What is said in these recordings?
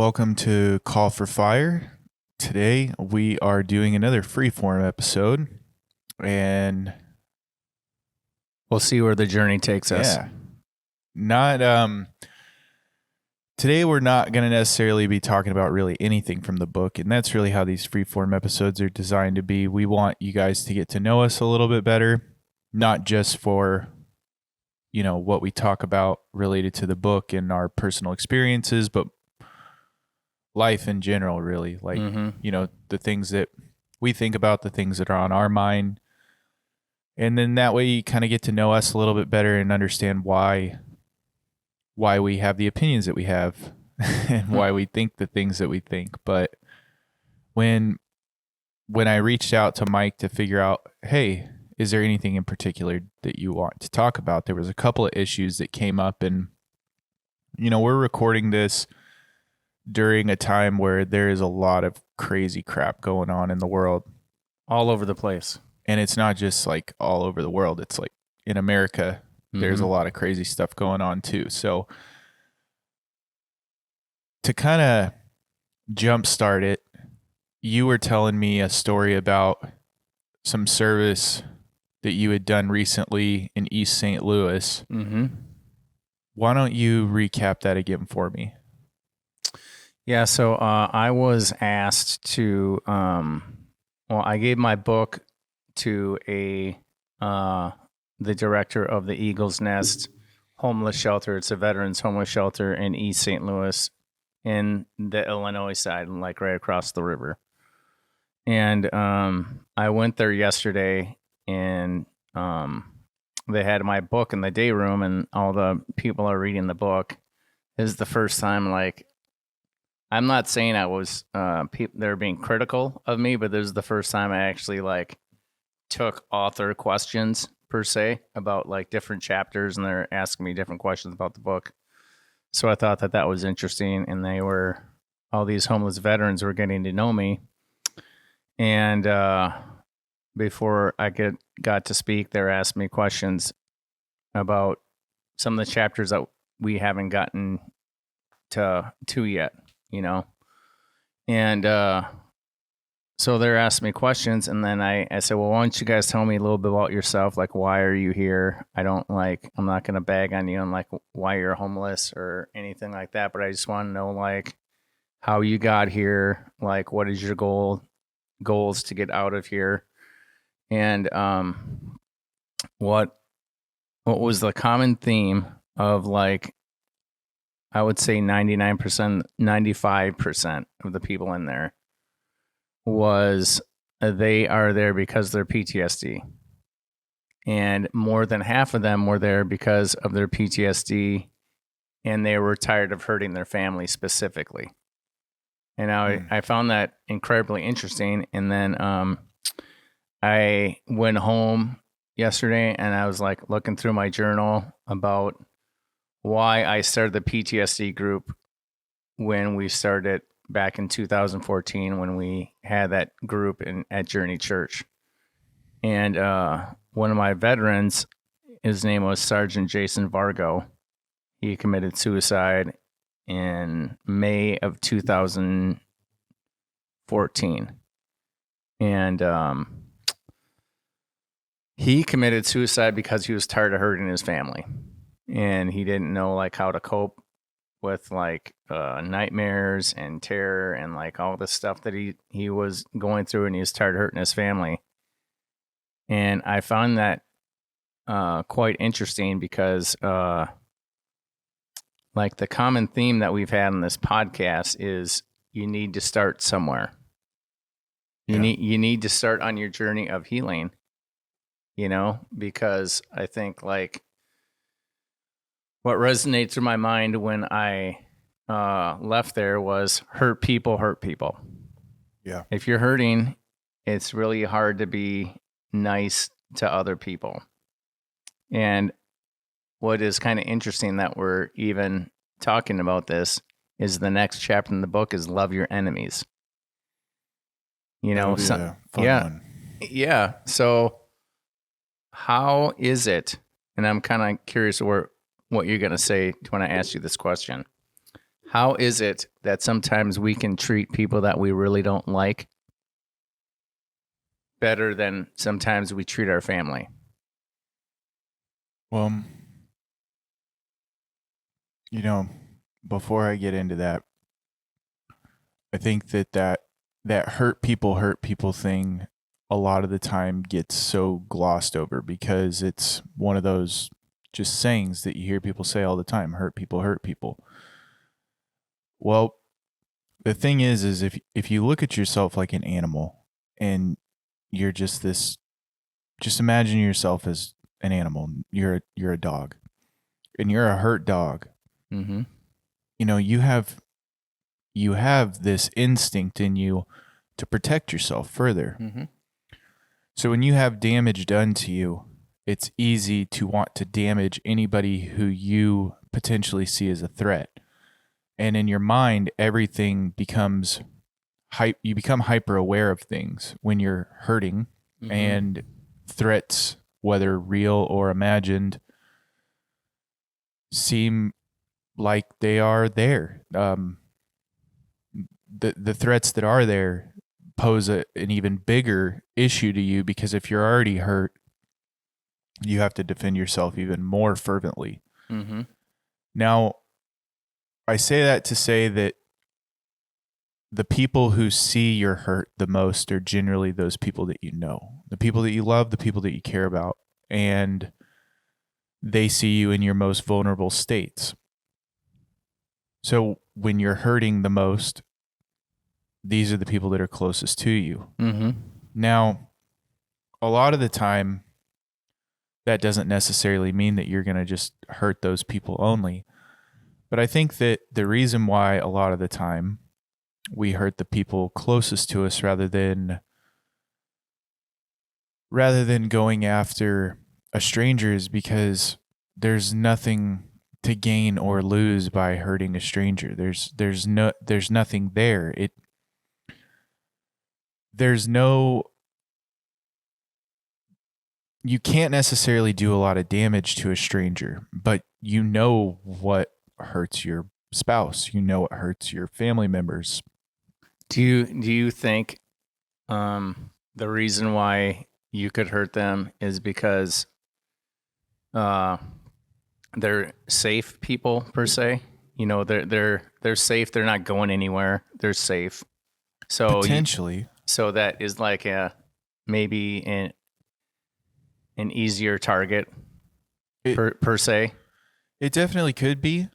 welcome to Call for Fire. Today we are doing another freeform episode, and we'll see where the journey takes us. Not today we're not going to necessarily be talking about really anything from the book, and that's really how these freeform episodes are designed to be. We want you guys to get to know us a little bit better, not just for what we talk about related to the book and our personal experiences, but life in general, really. Like, the things that we think about, the things that are on our mind. And then that way you kind of get to know us a little bit better and understand why we have the opinions that we have and why we think the things that we think. But when I reached out to Mike to figure out, hey, is there anything in particular that you want to talk about? There was a couple of issues that came up, and we're recording this during a time where there is a lot of crazy crap going on in the world. All over the place. And it's not just like all over the world. It's like in America, there's a lot of crazy stuff going on too. So to kind of jumpstart it, you were telling me a story about some service that you had done recently in East St. Louis. Mm-hmm. Why don't you recap that again for me? Yeah, so I was asked to, I gave my book to the director of the Eagle's Nest homeless shelter. It's a veterans homeless shelter in East St. Louis in the Illinois side, like right across the river. And I went there yesterday, and they had my book in the day room, and all the people are reading the book. This is the first time, like, I'm not saying I was they're being critical of me, but this is the first time I actually like took author questions per se about like different chapters, and they're asking me different questions about the book. So I thought that was interesting, and all these homeless veterans were getting to know me. And before I got to speak, they're asking me questions about some of the chapters that we haven't gotten to yet, And so they're asking me questions, and then I said, well, why don't you guys tell me a little bit about yourself? Like, why are you here? I'm not going to bag on you on like why you're homeless or anything like that, but I just want to know like how you got here, like what is your goals to get out of here, and what was the common theme of like, I would say 99%, 95% of the people in there was they are there because of their PTSD. And more than half of them were there because of their PTSD, and they were tired of hurting their family specifically. And I found that incredibly interesting. And then I went home yesterday, and I was like looking through my journal about why I started the PTSD group when we started back in 2014, when we had that group at Journey Church. And one of my veterans, his name was Sergeant Jason Vargo. He committed suicide in May of 2014. And he committed suicide because he was tired of hurting his family. And he didn't know like how to cope with like nightmares and terror and like all the stuff that he was going through, and he was tired of hurting his family. And I found that quite interesting because like the common theme that we've had on this podcast is you need to start somewhere. You need to start on your journey of healing, because I think like what resonates through my mind when I left there was hurt people hurt people. Yeah. If you're hurting, it's really hard to be nice to other people. And what is kind of interesting that we're even talking about this is the next chapter in the book is love your enemies. Fun one. Yeah. So how is it? And I'm kind of curious what you're going to say when I ask you this question. How is it that sometimes we can treat people that we really don't like better than sometimes we treat our family? Well, before I get into that, I think that hurt people thing a lot of the time gets so glossed over because it's one of those just sayings that you hear people say all the time, hurt people hurt people. Well, the thing is if you look at yourself like an animal and you're just imagine yourself as an animal. You're a dog and you're a hurt dog. Mm-hmm. You have this instinct in you to protect yourself further. Mm-hmm. So when you have damage done to you, it's easy to want to damage anybody who you potentially see as a threat. And in your mind, everything becomes you become hyper aware of things when you're hurting, and threats, whether real or imagined, seem like they are there. The threats that are there pose an even bigger issue to you because if you're already hurt, you have to defend yourself even more fervently. Mm-hmm. Now, I say that to say that the people who see your hurt the most are generally those people that you know, the people that you love, the people that you care about, and they see you in your most vulnerable states. So when you're hurting the most, these are the people that are closest to you. Mm-hmm. Now, a lot of the time, that doesn't necessarily mean that you're going to just hurt those people only. But I think that the reason why a lot of the time we hurt the people closest to us rather than going after a stranger is because there's nothing to gain or lose by hurting a stranger. There's nothing there. You can't necessarily do a lot of damage to a stranger, but you know what hurts your spouse. You know what hurts your family members. Do you think the reason why you could hurt them is because they're safe people per se? They're safe. They're not going anywhere. They're safe. So potentially. So that is like maybe an easier target per se. It definitely could be.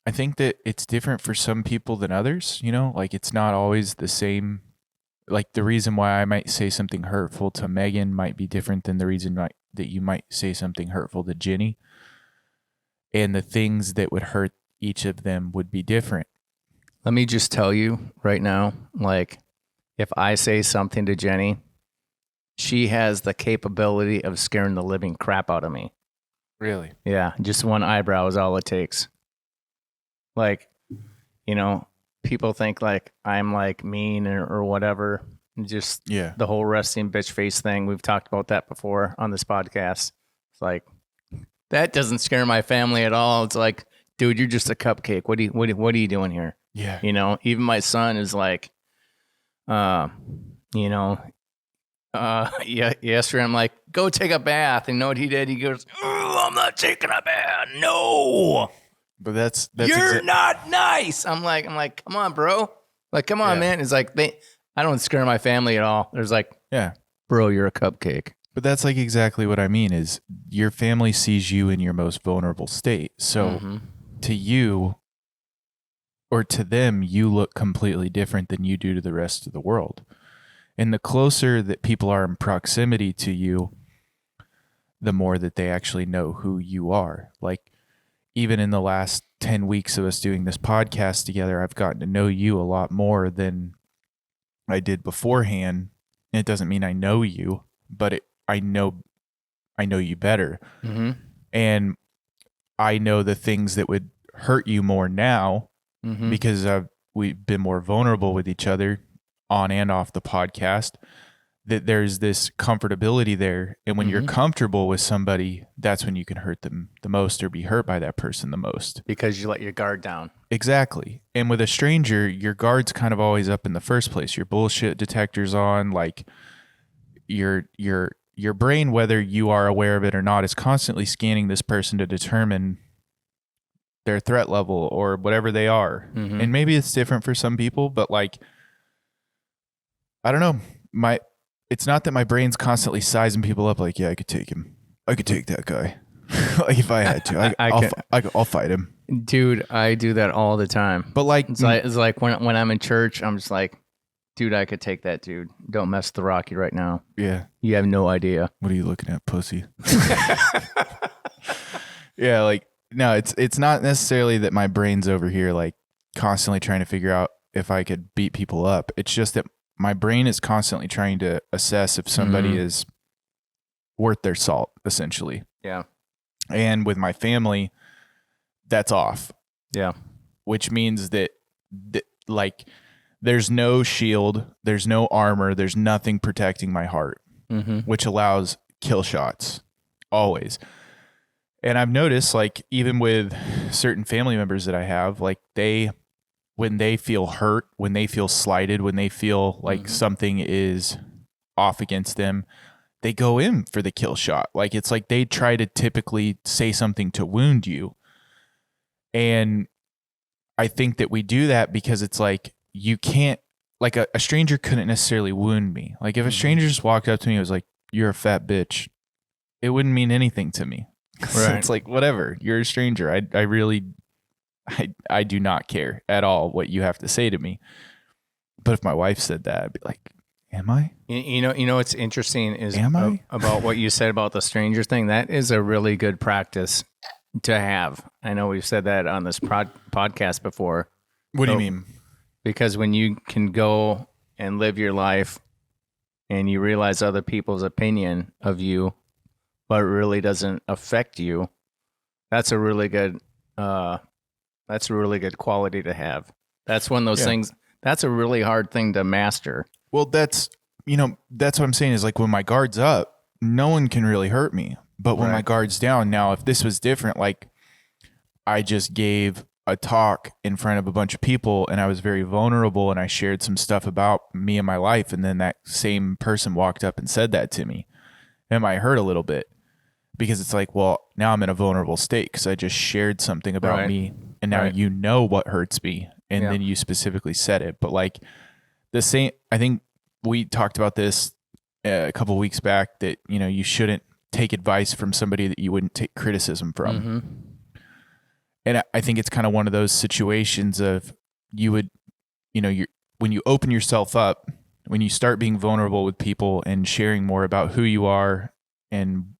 I think that it's different for some people than others, like it's not always the same. Like the reason why I might say something hurtful to Megan might be different than the reason that you might say something hurtful to Jenny. And the things that would hurt each of them would be different. Let me just tell you right now, like if I say something to Jenny, she has the capability of scaring the living crap out of me. Really? Yeah, just one eyebrow is all it takes. Like, people think like I'm like mean or whatever. Just the whole resting bitch face thing. We've talked about that before on this podcast. It's like, that doesn't scare my family at all. It's like, dude, you're just a cupcake. What are you doing here? Yeah. Even my son is like, yesterday I'm like, go take a bath. And you know what he did? He goes, I'm not taking a bath. No. But that's you're not nice. I'm like, come on, bro. Like, come on, man. It's like I don't scare my family at all. There's like, bro, you're a cupcake. But that's like exactly what I mean is your family sees you in your most vulnerable state. So to you or to them, you look completely different than you do to the rest of the world. And the closer that people are in proximity to you, the more that they actually know who you are. Like even in the last 10 weeks of us doing this podcast together, I've gotten to know you a lot more than I did beforehand. And it doesn't mean I know you, but I know you better. Mm-hmm. And I know the things that would hurt you more now because we've been more vulnerable with each other on and off the podcast, that there's this comfortability there. And when you're comfortable with somebody, that's when you can hurt them the most or be hurt by that person the most. Because you let your guard down. Exactly. And with a stranger, your guard's kind of always up in the first place. Your bullshit detector's on, like your brain, whether you are aware of it or not, is constantly scanning this person to determine their threat level or whatever they are. Mm-hmm. And maybe it's different for some people, but like I don't know. It's not that my brain's constantly sizing people up like, yeah, I could take him. I could take that guy. Like if I had to, I'll fight him. Dude, I do that all the time. But like, it's like when I'm in church, I'm just like, dude, I could take that dude. Don't mess with the Rocky right now. Yeah. You have no idea. What are you looking at, pussy? Yeah, like no, it's not necessarily that my brain's over here like constantly trying to figure out if I could beat people up. It's just that my brain is constantly trying to assess if somebody is worth their salt, essentially. Yeah. And with my family, that's off. Yeah. Which means that like there's no shield, there's no armor, there's nothing protecting my heart, which allows kill shots always. And I've noticed, like, even with certain family members that I have, like when they feel hurt, when they feel slighted, when they feel like something is off against them, they go in for the kill shot. Like, it's like they try to typically say something to wound you. And I think that we do that because it's like, you can't, like a stranger couldn't necessarily wound me. Like if a stranger just walked up to me and was like, you're a fat bitch, it wouldn't mean anything to me. Right. It's like, whatever, you're a stranger. I do not care at all what you have to say to me. But if my wife said that, I'd be like, am I? You know what's interesting is I? About what you said about the stranger thing. That is a really good practice to have. I know we've said that on this podcast before. What do you mean? Because when you can go and live your life and you realize other people's opinion of you, but it really doesn't affect you, that's a really good quality to have. That's one of those things. That's a really hard thing to master. Well, that's what I'm saying is like when my guard's up, no one can really hurt me. But when my guard's down, now if this was different, like I just gave a talk in front of a bunch of people and I was very vulnerable and I shared some stuff about me and my life. And then that same person walked up and said that to me. It might hurt a little bit because it's like, well, now I'm in a vulnerable state because I just shared something about me and now you know what hurts me. And then you specifically said it. But like the same, I think we talked about this a couple of weeks back that, you shouldn't take advice from somebody that you wouldn't take criticism from. And I think it's kind of one of those situations of when you open yourself up, when you start being vulnerable with people and sharing more about who you are and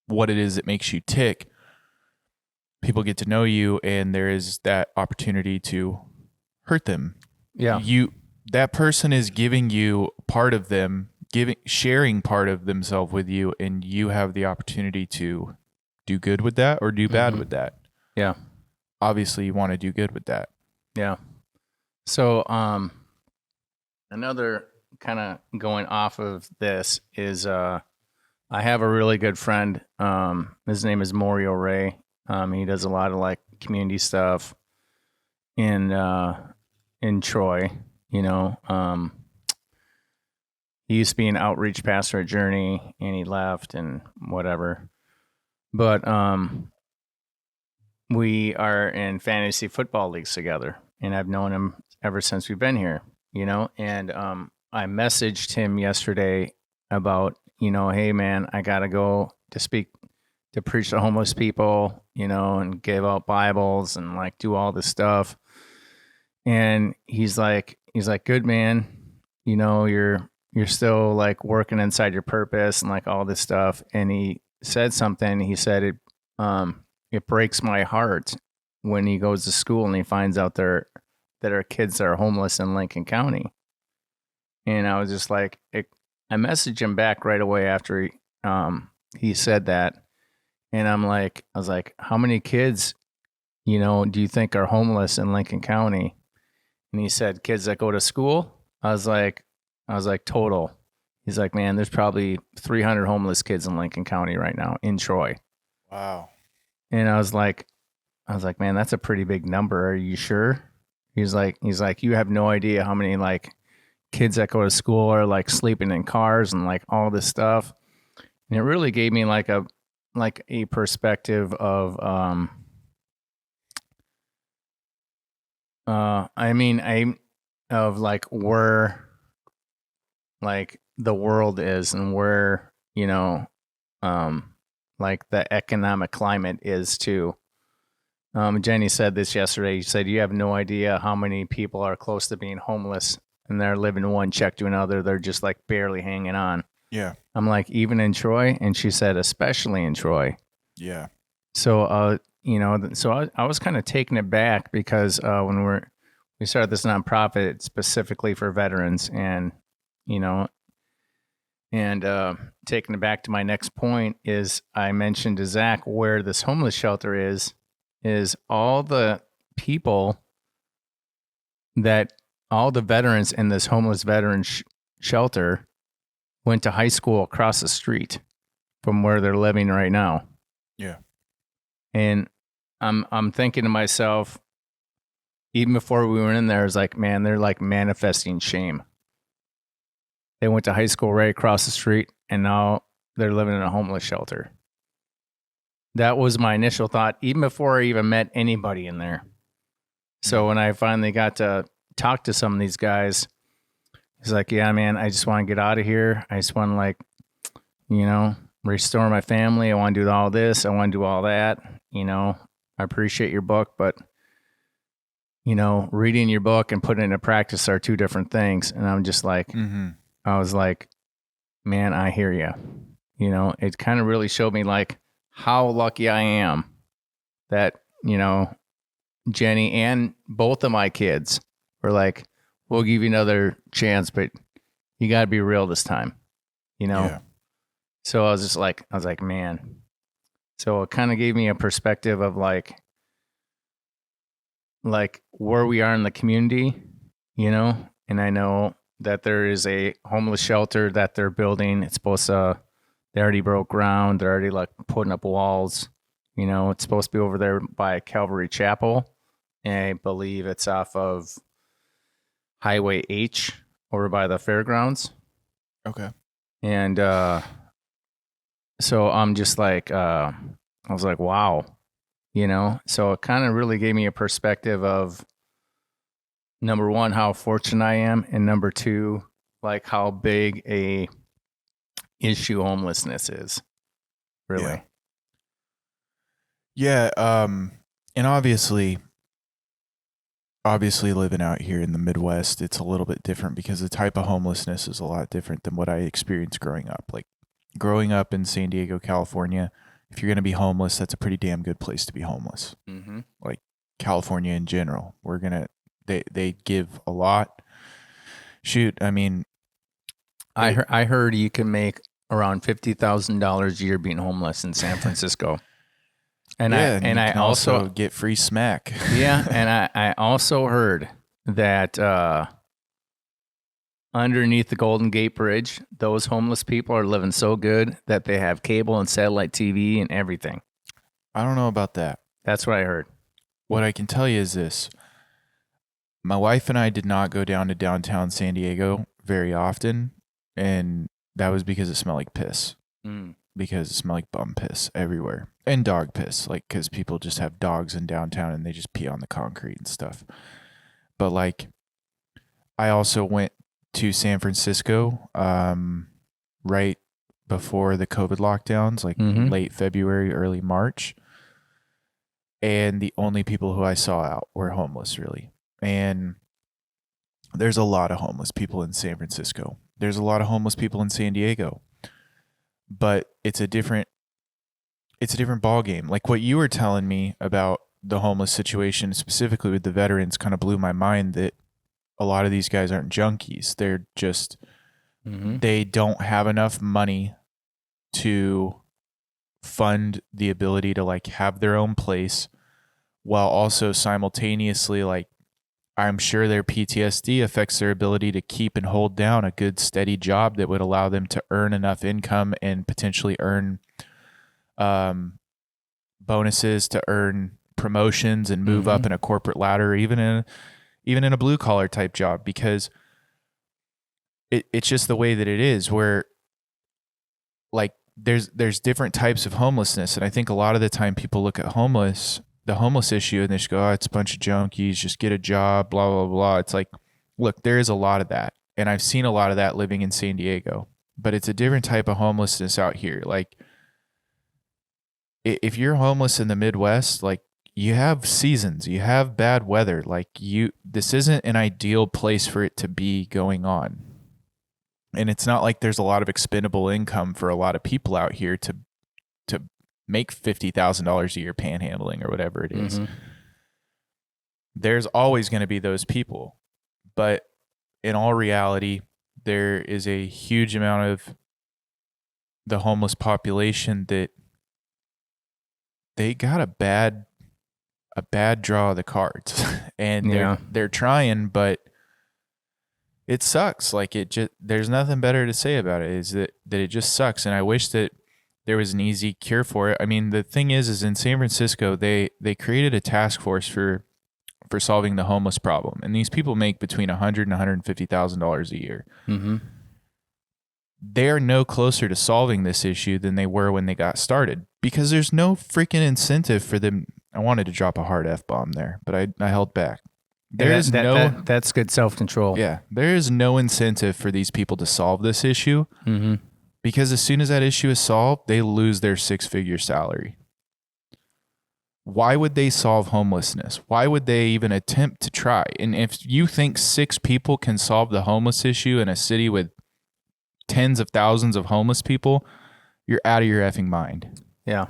what it is that makes you tick, people get to know you and there is that opportunity to hurt them. Yeah. That person is giving you part of them, sharing part of themselves with you, and you have the opportunity to do good with that or do bad with that. Yeah. Obviously you want to do good with that. Yeah. So, another kind of going off of this is, I have a really good friend. His name is Mario Ray. He does a lot of like community stuff in Troy, he used to be an outreach pastor at Journey and he left and whatever. But, we are in fantasy football leagues together and I've known him ever since we've been here, and, I messaged him yesterday about, hey man, I got to go to preach to homeless people, and give out Bibles and like do all this stuff. And he's like, good man, you're still like working inside your purpose and like all this stuff. And he said something, he said it breaks my heart when he goes to school and he finds out that there are kids that are homeless in Lincoln County. And I was just like, I messaged him back right away after he said that. And I was like, how many kids, do you think are homeless in Lincoln County? And he said, kids that go to school. I was like, total. He's like, man, there's probably 300 homeless kids in Lincoln County right now in Troy. Wow. And I was like, I was like, man, that's a pretty big number. Are you sure? He's like, you have no idea how many like kids that go to school are like sleeping in cars and like all this stuff. And it really gave me like a perspective of I of like where like the world is and where, like the economic climate is too. Jenny said this yesterday. She said, you have no idea how many people are close to being homeless and they're living one check to another. They're just like barely hanging on. Yeah. I'm like, even in Troy? And she said, especially in Troy. Yeah. So, so I was kind of taken aback because when we started this nonprofit specifically for veterans and, you know, and taking it back to my next point is I mentioned to Zach where this homeless shelter is all the people that all the veterans in this homeless veteran shelter went to high school across the street from where they're living right now. Yeah. And I'm thinking to myself, even before we went in there, I was like, man, they're like manifesting shame. They went to high school right across the street and now they're living in a homeless shelter. That was my initial thought, even before I even met anybody in there. So when I finally got to talk to some of these guys, he's like, yeah, man, I just want to get out of here. I just want to like, restore my family. I want to do all this. I want to do all that. I appreciate your book, but reading your book and putting it into practice are two different things. And I'm just like, I was like, man, I hear you. It kind of really showed me like how lucky I am that, Jenny and both of my kids were like, we'll give you another chance, but you got to be real this time, Yeah. So I was like, man. So it kind of gave me a perspective of like where we are in the community, and I know that there is a homeless shelter that they're building. It's supposed to, they already broke ground. They're already like putting up walls. It's supposed to be over there by Calvary Chapel. And I believe it's off of Highway H over by the fairgrounds. Okay. And so I'm just like, I was like, wow, so it kind of really gave me a perspective of number one, how fortunate I am. And number two, like how big a issue homelessness is really. Yeah. And obviously living out here in the Midwest, it's a little bit different because the type of homelessness is a lot different than what I experienced growing up. Like growing up in San Diego, California, if you're going to be homeless, that's a pretty damn good place to be homeless. Mm-hmm. Like California in general, they give a lot. Shoot, I mean, I heard you can make around $50,000 a year being homeless in San Francisco. And I also get free smack. Yeah, and I also heard that underneath the Golden Gate Bridge, those homeless people are living so good that they have cable and satellite TV and everything. I don't know about that. That's what I heard. What I can tell you is this. My wife and I did not go down to downtown San Diego very often, and that was because it smelled like piss. Because it smelled like bum piss everywhere. And dog piss, like, because people just have dogs in downtown and they just pee on the concrete and stuff. But, like, I also went to San Francisco right before the COVID lockdowns, like late February, early March. And the only people who I saw out were homeless, really. And there's a lot of homeless people in San Francisco. There's a lot of homeless people in San Diego. But it's a different ball game. Like what you were telling me about the homeless situation, specifically with the veterans, kind of blew my mind that a lot of these guys aren't junkies. They're just, they don't have enough money to fund the ability to like have their own place, while also simultaneously, like, I'm sure their PTSD affects their ability to keep and hold down a good steady job that would allow them to earn enough income and potentially earn bonuses, to earn promotions and move up in a corporate ladder, even in a blue collar type job, because it's just the way that it is, where like there's different types of homelessness. And I think a lot of the time people look at the homeless issue, and they just go, oh, it's a bunch of junkies, just get a job, blah, blah, blah. It's like, look, there is a lot of that. And I've seen a lot of that living in San Diego, but it's a different type of homelessness out here. Like if you're homeless in the Midwest, like you have seasons, you have bad weather, like this isn't an ideal place for it to be going on. And it's not like there's a lot of expendable income for a lot of people out here to make $50,000 a year panhandling or whatever it is. There's always going to be those people. But in all reality, there is a huge amount of the homeless population that they got a bad draw of the cards. And they're trying, but it sucks. Like there's nothing better to say about it, is that it just sucks. And I wish that there was an easy cure for it. I mean, the thing is in San Francisco, they created a task force for solving the homeless problem. And these people make between $100,000 and $150,000 a year. They are no closer to solving this issue than they were when they got started, because there's no freaking incentive for them. I wanted to drop a hard F-bomb there, but I held back. That's good self-control. Yeah. There is no incentive for these people to solve this issue, because as soon as that issue is solved, they lose their 6-figure salary. Why would they solve homelessness? Why would they even attempt to try? And if you think 6 people can solve the homeless issue in a city with tens of thousands of homeless people, you're out of your effing mind. Yeah.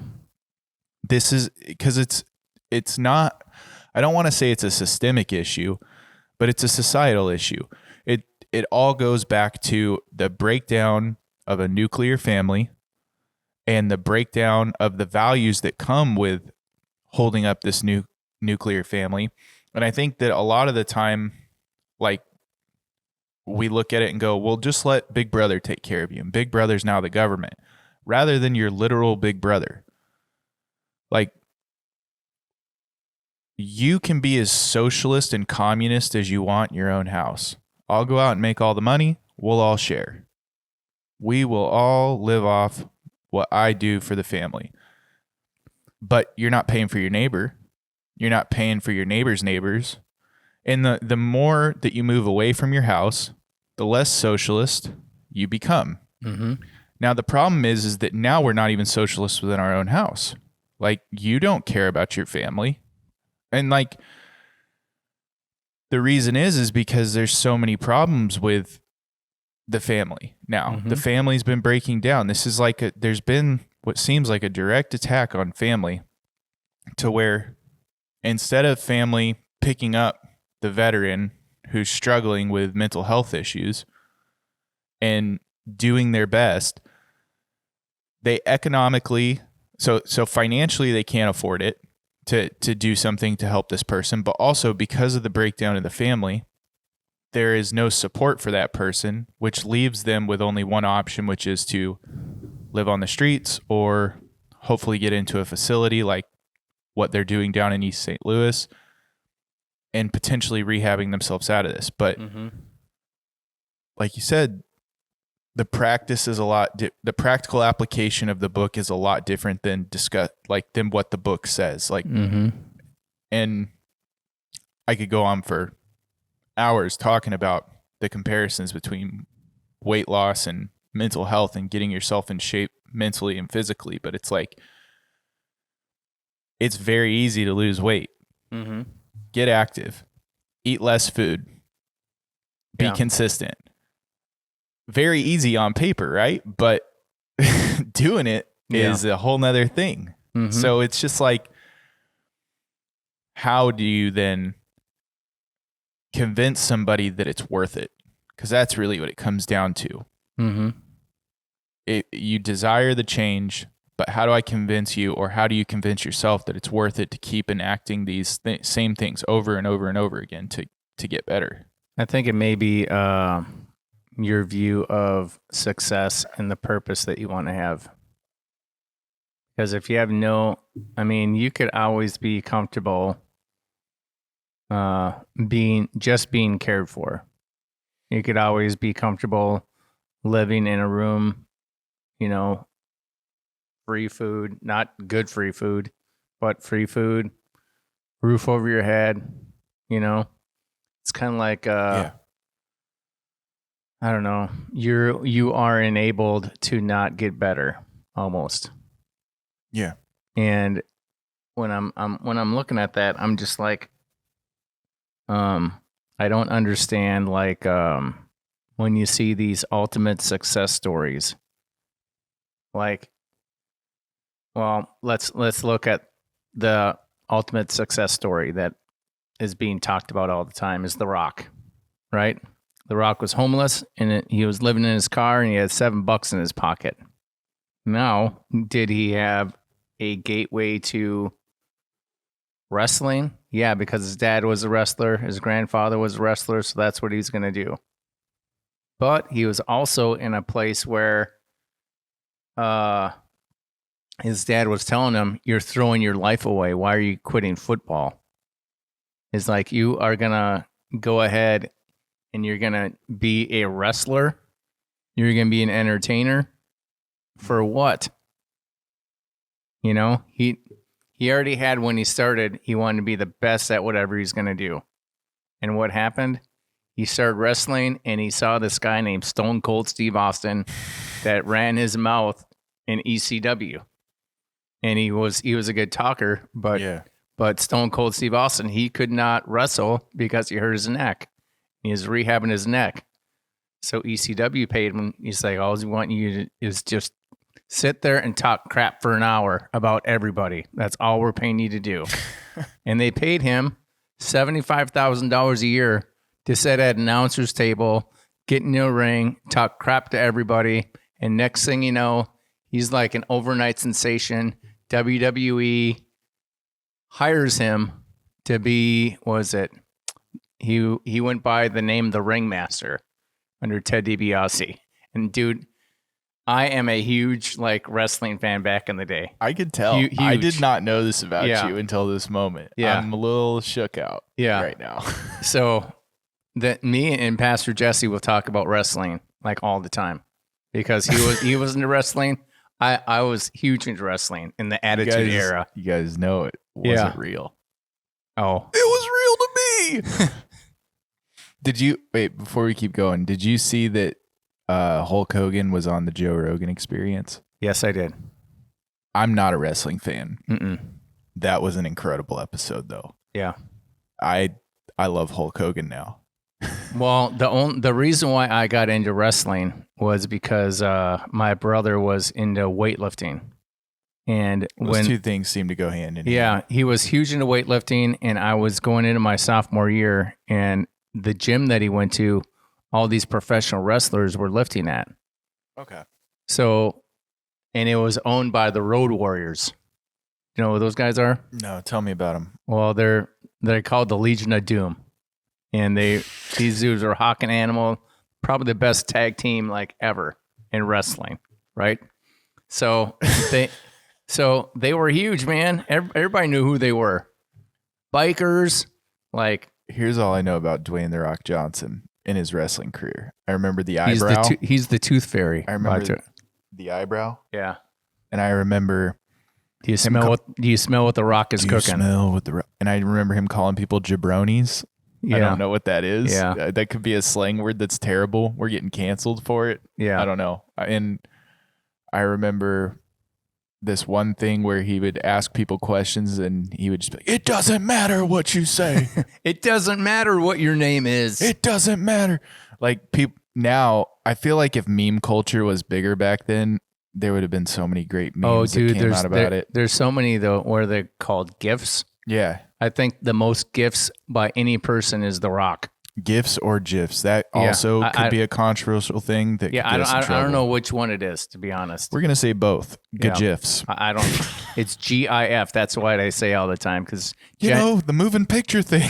This is because it's not, I don't want to say it's a systemic issue, but it's a societal issue. It all goes back to the breakdown of a nuclear family and the breakdown of the values that come with holding up this nuclear family. And I think that a lot of the time, like, we look at it and go, well, just let Big Brother take care of you. And Big Brother's now the government, rather than your literal Big Brother. Like, you can be as socialist and communist as you want in your own house. I'll go out and make all the money. We'll all share. We will all live off what I do for the family. But you're not paying for your neighbor. You're not paying for your neighbor's neighbors. And the more that you move away from your house, the less socialist you become. Now, the problem is that now we're not even socialists within our own house. Like, you don't care about your family. And like, the reason is because there's so many problems with the family. Now, the family's been breaking down. This is like there's been what seems like a direct attack on family, to where instead of family picking up the veteran who's struggling with mental health issues and doing their best, they economically, so financially they can't afford it to do something to help this person, but also because of the breakdown of the family, there is no support for that person, which leaves them with only one option, which is to live on the streets or hopefully get into a facility like what they're doing down in East St. Louis and potentially rehabbing themselves out of this. But like you said, the practice is the practical application of the book is a lot different than than what the book says. Like, and I could go on for hours talking about the comparisons between weight loss and mental health and getting yourself in shape mentally and physically. But it's like, it's very easy to lose weight. Get active, eat less food, be consistent. Very easy on paper, right? But doing it is a whole nother thing. So it's just like, how do you then convince somebody that it's worth it? Because that's really what it comes down to. You desire the change, but how do I convince you, or how do you convince yourself that it's worth it to keep enacting these same things over and over and over again to get better? I think it may be your view of success and the purpose that you want to have. Because if you have you could always be comfortable being cared for. You could always be comfortable living in a room, free food, not good free food, but free food, roof over your head, It's kind of like I don't know. You are enabled to not get better almost. Yeah. And when I'm looking at that, I'm just like I don't understand when you see these ultimate success stories. Let's look at the ultimate success story that is being talked about all the time is The Rock, right? The Rock was homeless and he was living in his car and he had $7 in his pocket. Now, did he have a gateway to wrestling? Yeah, because his dad was a wrestler, his grandfather was a wrestler, so that's what he's going to do. But he was also in a place where his dad was telling him, "You're throwing your life away. Why are you quitting football?" It's like, you are going to go ahead and you're going to be a wrestler? You're going to be an entertainer? For what? He already had, when he started, he wanted to be the best at whatever he's going to do. And what happened? He started wrestling and he saw this guy named Stone Cold Steve Austin that ran his mouth in ECW. And he was a good talker, but Stone Cold Steve Austin, he could not wrestle because he hurt his neck. He was rehabbing his neck. So ECW paid him. He's like, all we want you to is just sit there and talk crap for an hour about everybody. That's all we're paying you to do. And they paid him $75,000 a year to sit at an announcer's table, get in a ring, talk crap to everybody. And next thing you know, he's like an overnight sensation. WWE hires him to be, he went by the name The Ringmaster under Ted DiBiase. And dude, I am a huge wrestling fan back in the day. I could tell. Huge. I did not know this about you until this moment. Yeah. I'm a little shook out right now. So that me and Pastor Jesse will talk about wrestling all the time because he was into wrestling. I was huge into wrestling in the Attitude Era. You guys know it wasn't real. Oh. It was real to me. Before we keep going, did you see that Hulk Hogan was on the Joe Rogan Experience? Yes, I did. I'm not a wrestling fan. Mm-mm. That was an incredible episode, though. Yeah. I love Hulk Hogan now. Well, the reason why I got into wrestling was because my brother was into weightlifting. And those two things seem to go hand in hand. Yeah, he was huge into weightlifting, and I was going into my sophomore year, and the gym that he went to, all these professional wrestlers were lifting at. Okay. So, and it was owned by the Road Warriors. You know who those guys are? No, tell me about them. Well, they're called the Legion of Doom. And these dudes are Hawk and Animal, probably the best tag team ever in wrestling, right? So they were huge, man. Everybody knew who they were. Bikers, Here's all I know about Dwayne "The Rock" Johnson in his wrestling career. I remember the eyebrow. He's the Tooth Fairy. I remember the eyebrow. Yeah. And I remember. Do you smell what The Rock is cooking? And I remember him calling people jabronis. Yeah. I don't know what that is. Yeah. That could be a slang word that's terrible. We're getting canceled for it. Yeah. I don't know. And I remember this one thing where he would ask people questions and he would just be like, "It doesn't matter what you say. It doesn't matter what your name is. It doesn't matter." People now, I feel like if meme culture was bigger back then, there would have been so many great memes that came out about it. There's so many though where they're called GIFs. Yeah. I think the most GIFs by any person is The Rock. GIFs or GIFs. That also could be a controversial thing. That I don't know which one it is, to be honest. We're gonna say both. GIFs. I don't. It's GIF. That's what I say all the time because the moving picture thing.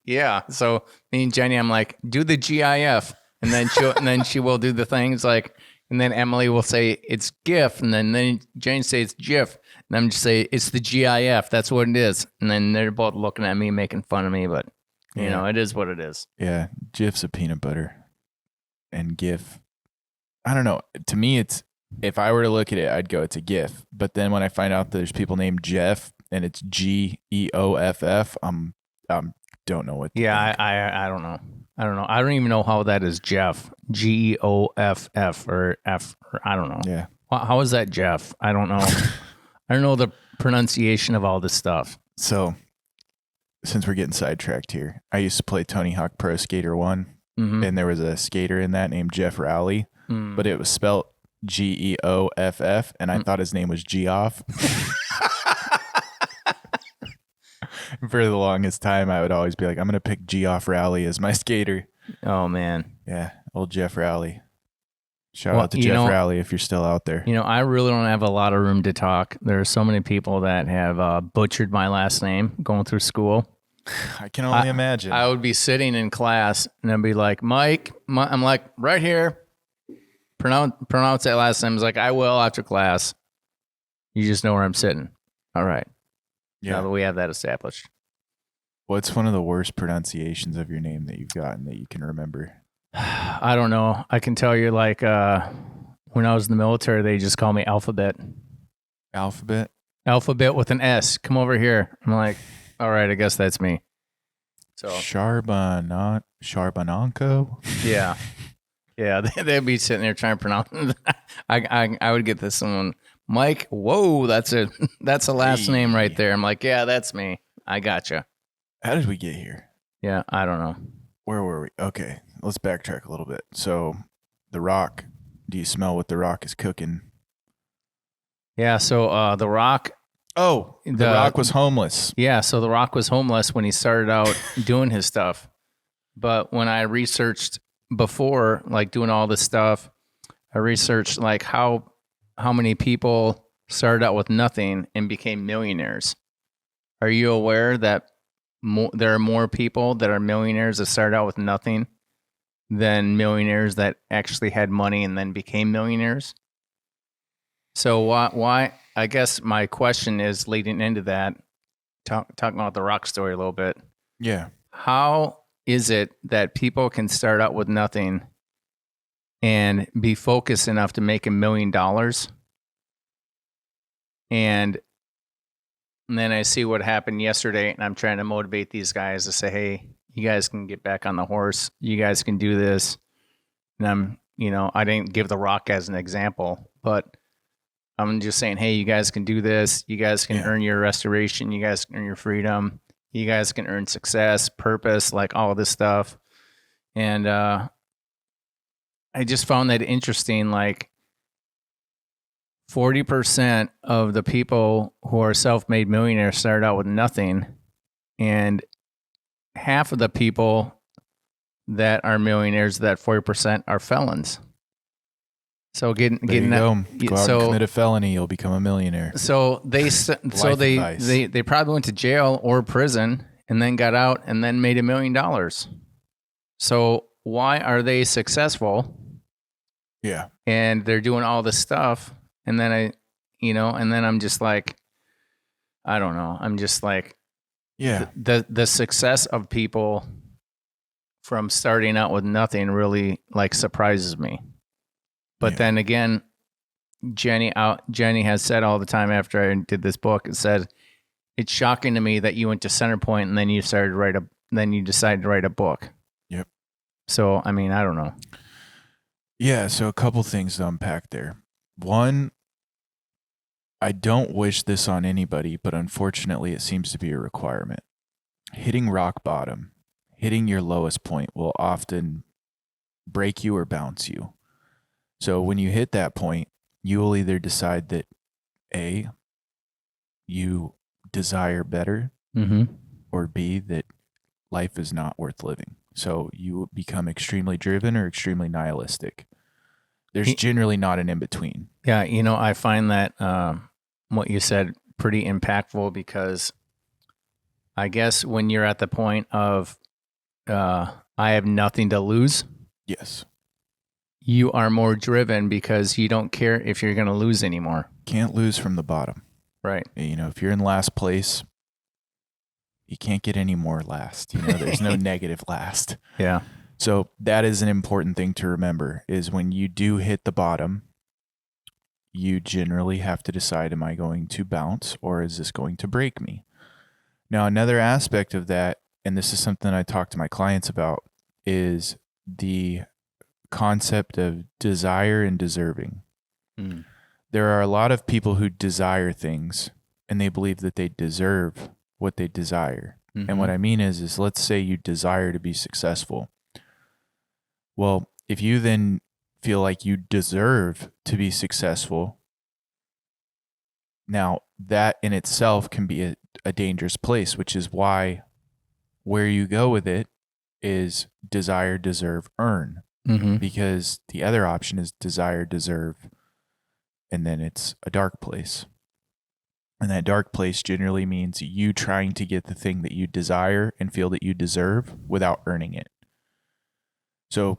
Yeah. So me and Jenny, I'm like, do the GIF, and then she will do the things like And then Emily will say it's GIF, and then Jane say it's GIF, and I'm just say it's the GIF. That's what it is. And then they're both looking at me, making fun of me, but you know, it is what it is. Yeah, GIF's a peanut butter, and GIF. I don't know. To me, it's if I were to look at it, I'd go it's a GIF. But then when I find out there's people named Jeff and it's GEOFF, don't know what. I don't know. I don't know. I don't even know how that is Jeff. GEOFF or F. Or I don't know. Yeah. How is that Jeff? I don't know. I don't know the pronunciation of all this stuff. So, since we're getting sidetracked here, I used to play Tony Hawk Pro Skater 1, and there was a skater in that named Jeff Rowley, but it was spelled GEOFF, and I thought his name was Geoff. For the longest time, I would always be like, I'm going to pick Geoff Rowley as my skater. Oh, man. Yeah, old Jeff Rowley. Shout out to Jeff Rowley if you're still out there. You know, I really don't have a lot of room to talk. There are so many people that have butchered my last name going through school. I can only imagine. I would be sitting in class and I'd be like, Mike, I'm like, right here. Pronounce that last name. It's like, I will after class. You just know where I'm sitting. All right. Yeah. Now that we have that established. What's one of the worst pronunciations of your name that you've gotten that you can remember? I don't know. I can tell you, like, when I was in the military, they just call me Alphabet. Alphabet? Alphabet with an S. Come over here. I'm like, all right, I guess that's me. So Sharbananko? Yeah. Yeah, they'd be sitting there trying to pronounce it. I would get this someone, Mike, whoa, that's a last name right there. I'm like, yeah, that's me. I gotcha. How did we get here? Yeah, I don't know. Where were we? Okay, let's backtrack a little bit. So, The Rock, do you smell what The Rock is cooking? Yeah, so The Rock. Oh, The Rock was homeless. Yeah, so The Rock was homeless when he started out doing his stuff. But when I researched before, like doing all this stuff, I researched like how many people started out with nothing and became millionaires. Are you aware that there are more people that are millionaires that started out with nothing than millionaires that actually had money and then became millionaires? So why? I guess my question is leading into that, talking about the Rock story a little bit. Yeah. How is it that people can start out with nothing and be focused enough to make $1 million? And then I see what happened yesterday, and I'm trying to motivate these guys to say, hey, you guys can get back on the horse. You guys can do this. And I didn't give The Rock as an example, but I'm just saying, hey, you guys can do this. You guys can earn your restoration. You guys can earn your freedom. You guys can earn success, purpose, like all of this stuff. And I just found that interesting. Like 40% of the people who are self-made millionaires started out with nothing. And half of the people that are millionaires, that 40%, are felons. So getting Go out and commit a felony, you'll become a millionaire. So they probably went to jail or prison and then got out and then made $1 million. So why are they successful? Yeah. And they're doing all this stuff, and then I'm just like, I don't know. I'm just like, yeah. The success of people from starting out with nothing really like surprises me. But then again, Jenny has said all the time after I did this book, it said, it's shocking to me that you went to Centerpoint and then you decided to write a book. Yep. So, I mean, I don't know. Yeah. So a couple things to unpack there. One, I don't wish this on anybody, but unfortunately it seems to be a requirement. Hitting rock bottom, hitting your lowest point will often break you or bounce you. So when you hit that point, you will either decide that A, you desire better, or B, that life is not worth living. So you become extremely driven or extremely nihilistic. There's generally not an in-between. Yeah, I find that what you said pretty impactful, because I guess when you're at the point of I have nothing to lose. Yes. you are more driven because you don't care if you're going to lose anymore. Can't lose from the bottom. Right. You know, if you're in last place, you can't get any more last. You know, there's no negative last. Yeah. So that is an important thing to remember, is when you do hit the bottom, you generally have to decide, am I going to bounce or is this going to break me? Now, another aspect of that, and this is something I talk to my clients about, is the concept of desire and deserving. Mm. There are a lot of people who desire things and they believe that they deserve what they desire. Mm-hmm. And what I mean is let's say you desire to be successful. Well, if you then feel like you deserve to be successful, now that in itself can be a dangerous place, which is why where you go with it is desire, deserve, earn. Mm-hmm. Because the other option is desire, deserve, and then it's a dark place. And that dark place generally means you trying to get the thing that you desire and feel that you deserve without earning it. So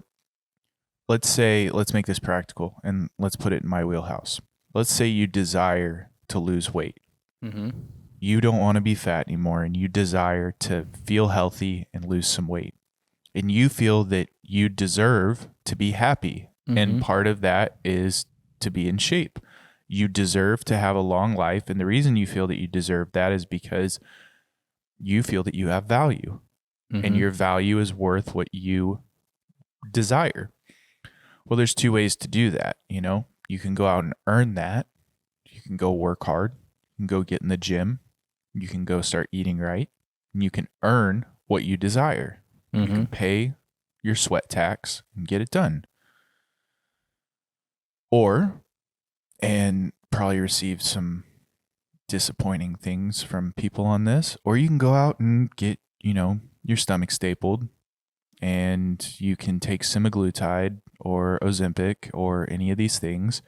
let's make this practical and let's put it in my wheelhouse. Let's say you desire to lose weight. Mm-hmm. You don't want to be fat anymore and you desire to feel healthy and lose some weight. And you feel that you deserve to be happy. Mm-hmm. And part of that is to be in shape. You deserve to have a long life. And the reason you feel that you deserve that is because you feel that you have value. Mm-hmm. And your value is worth what you desire. Well, there's two ways to do that. You know, you can go out and earn that. You can go work hard. You can go get in the gym. You can go start eating right. And you can earn what you desire. Mm-hmm. You can pay your sweat tax and get it done. Or, and probably receive some disappointing things from people on this, or you can go out and get, you know, your stomach stapled and you can take semaglutide or Ozempic or any of these things.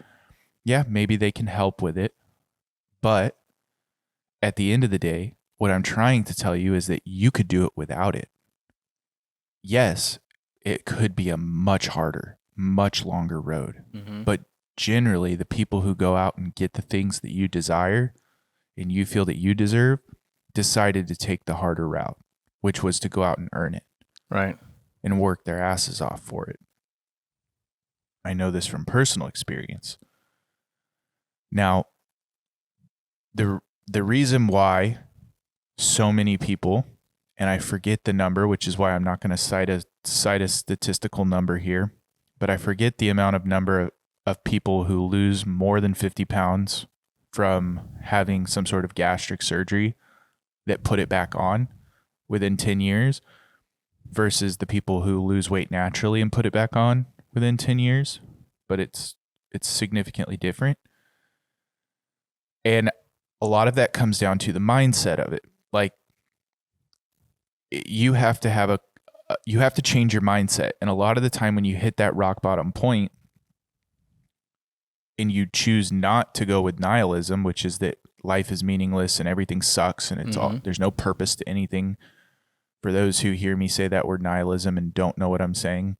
Yeah, maybe they can help with it. But at the end of the day, what I'm trying to tell you is that you could do it without it. Yes, it could be a much harder, much longer road. Mm-hmm. But generally, the people who go out and get the things that you desire and you feel that you deserve decided to take the harder route, which was to go out and earn it. Right. And work their asses off for it. I know this from personal experience. Now, the reason why so many people, and I forget the number, which is why I'm not going to cite a statistical number here, but I forget the number of people who lose more than 50 pounds from having some sort of gastric surgery that put it back on within 10 years versus the people who lose weight naturally and put it back on within 10 years. But it's significantly different. And a lot of that comes down to the mindset of it. Like, you have to you have to change your mindset. And a lot of the time when you hit that rock bottom point and you choose not to go with nihilism, which is that life is meaningless and everything sucks and it's all, there's no purpose to anything. For those who hear me say that word nihilism and don't know what I'm saying,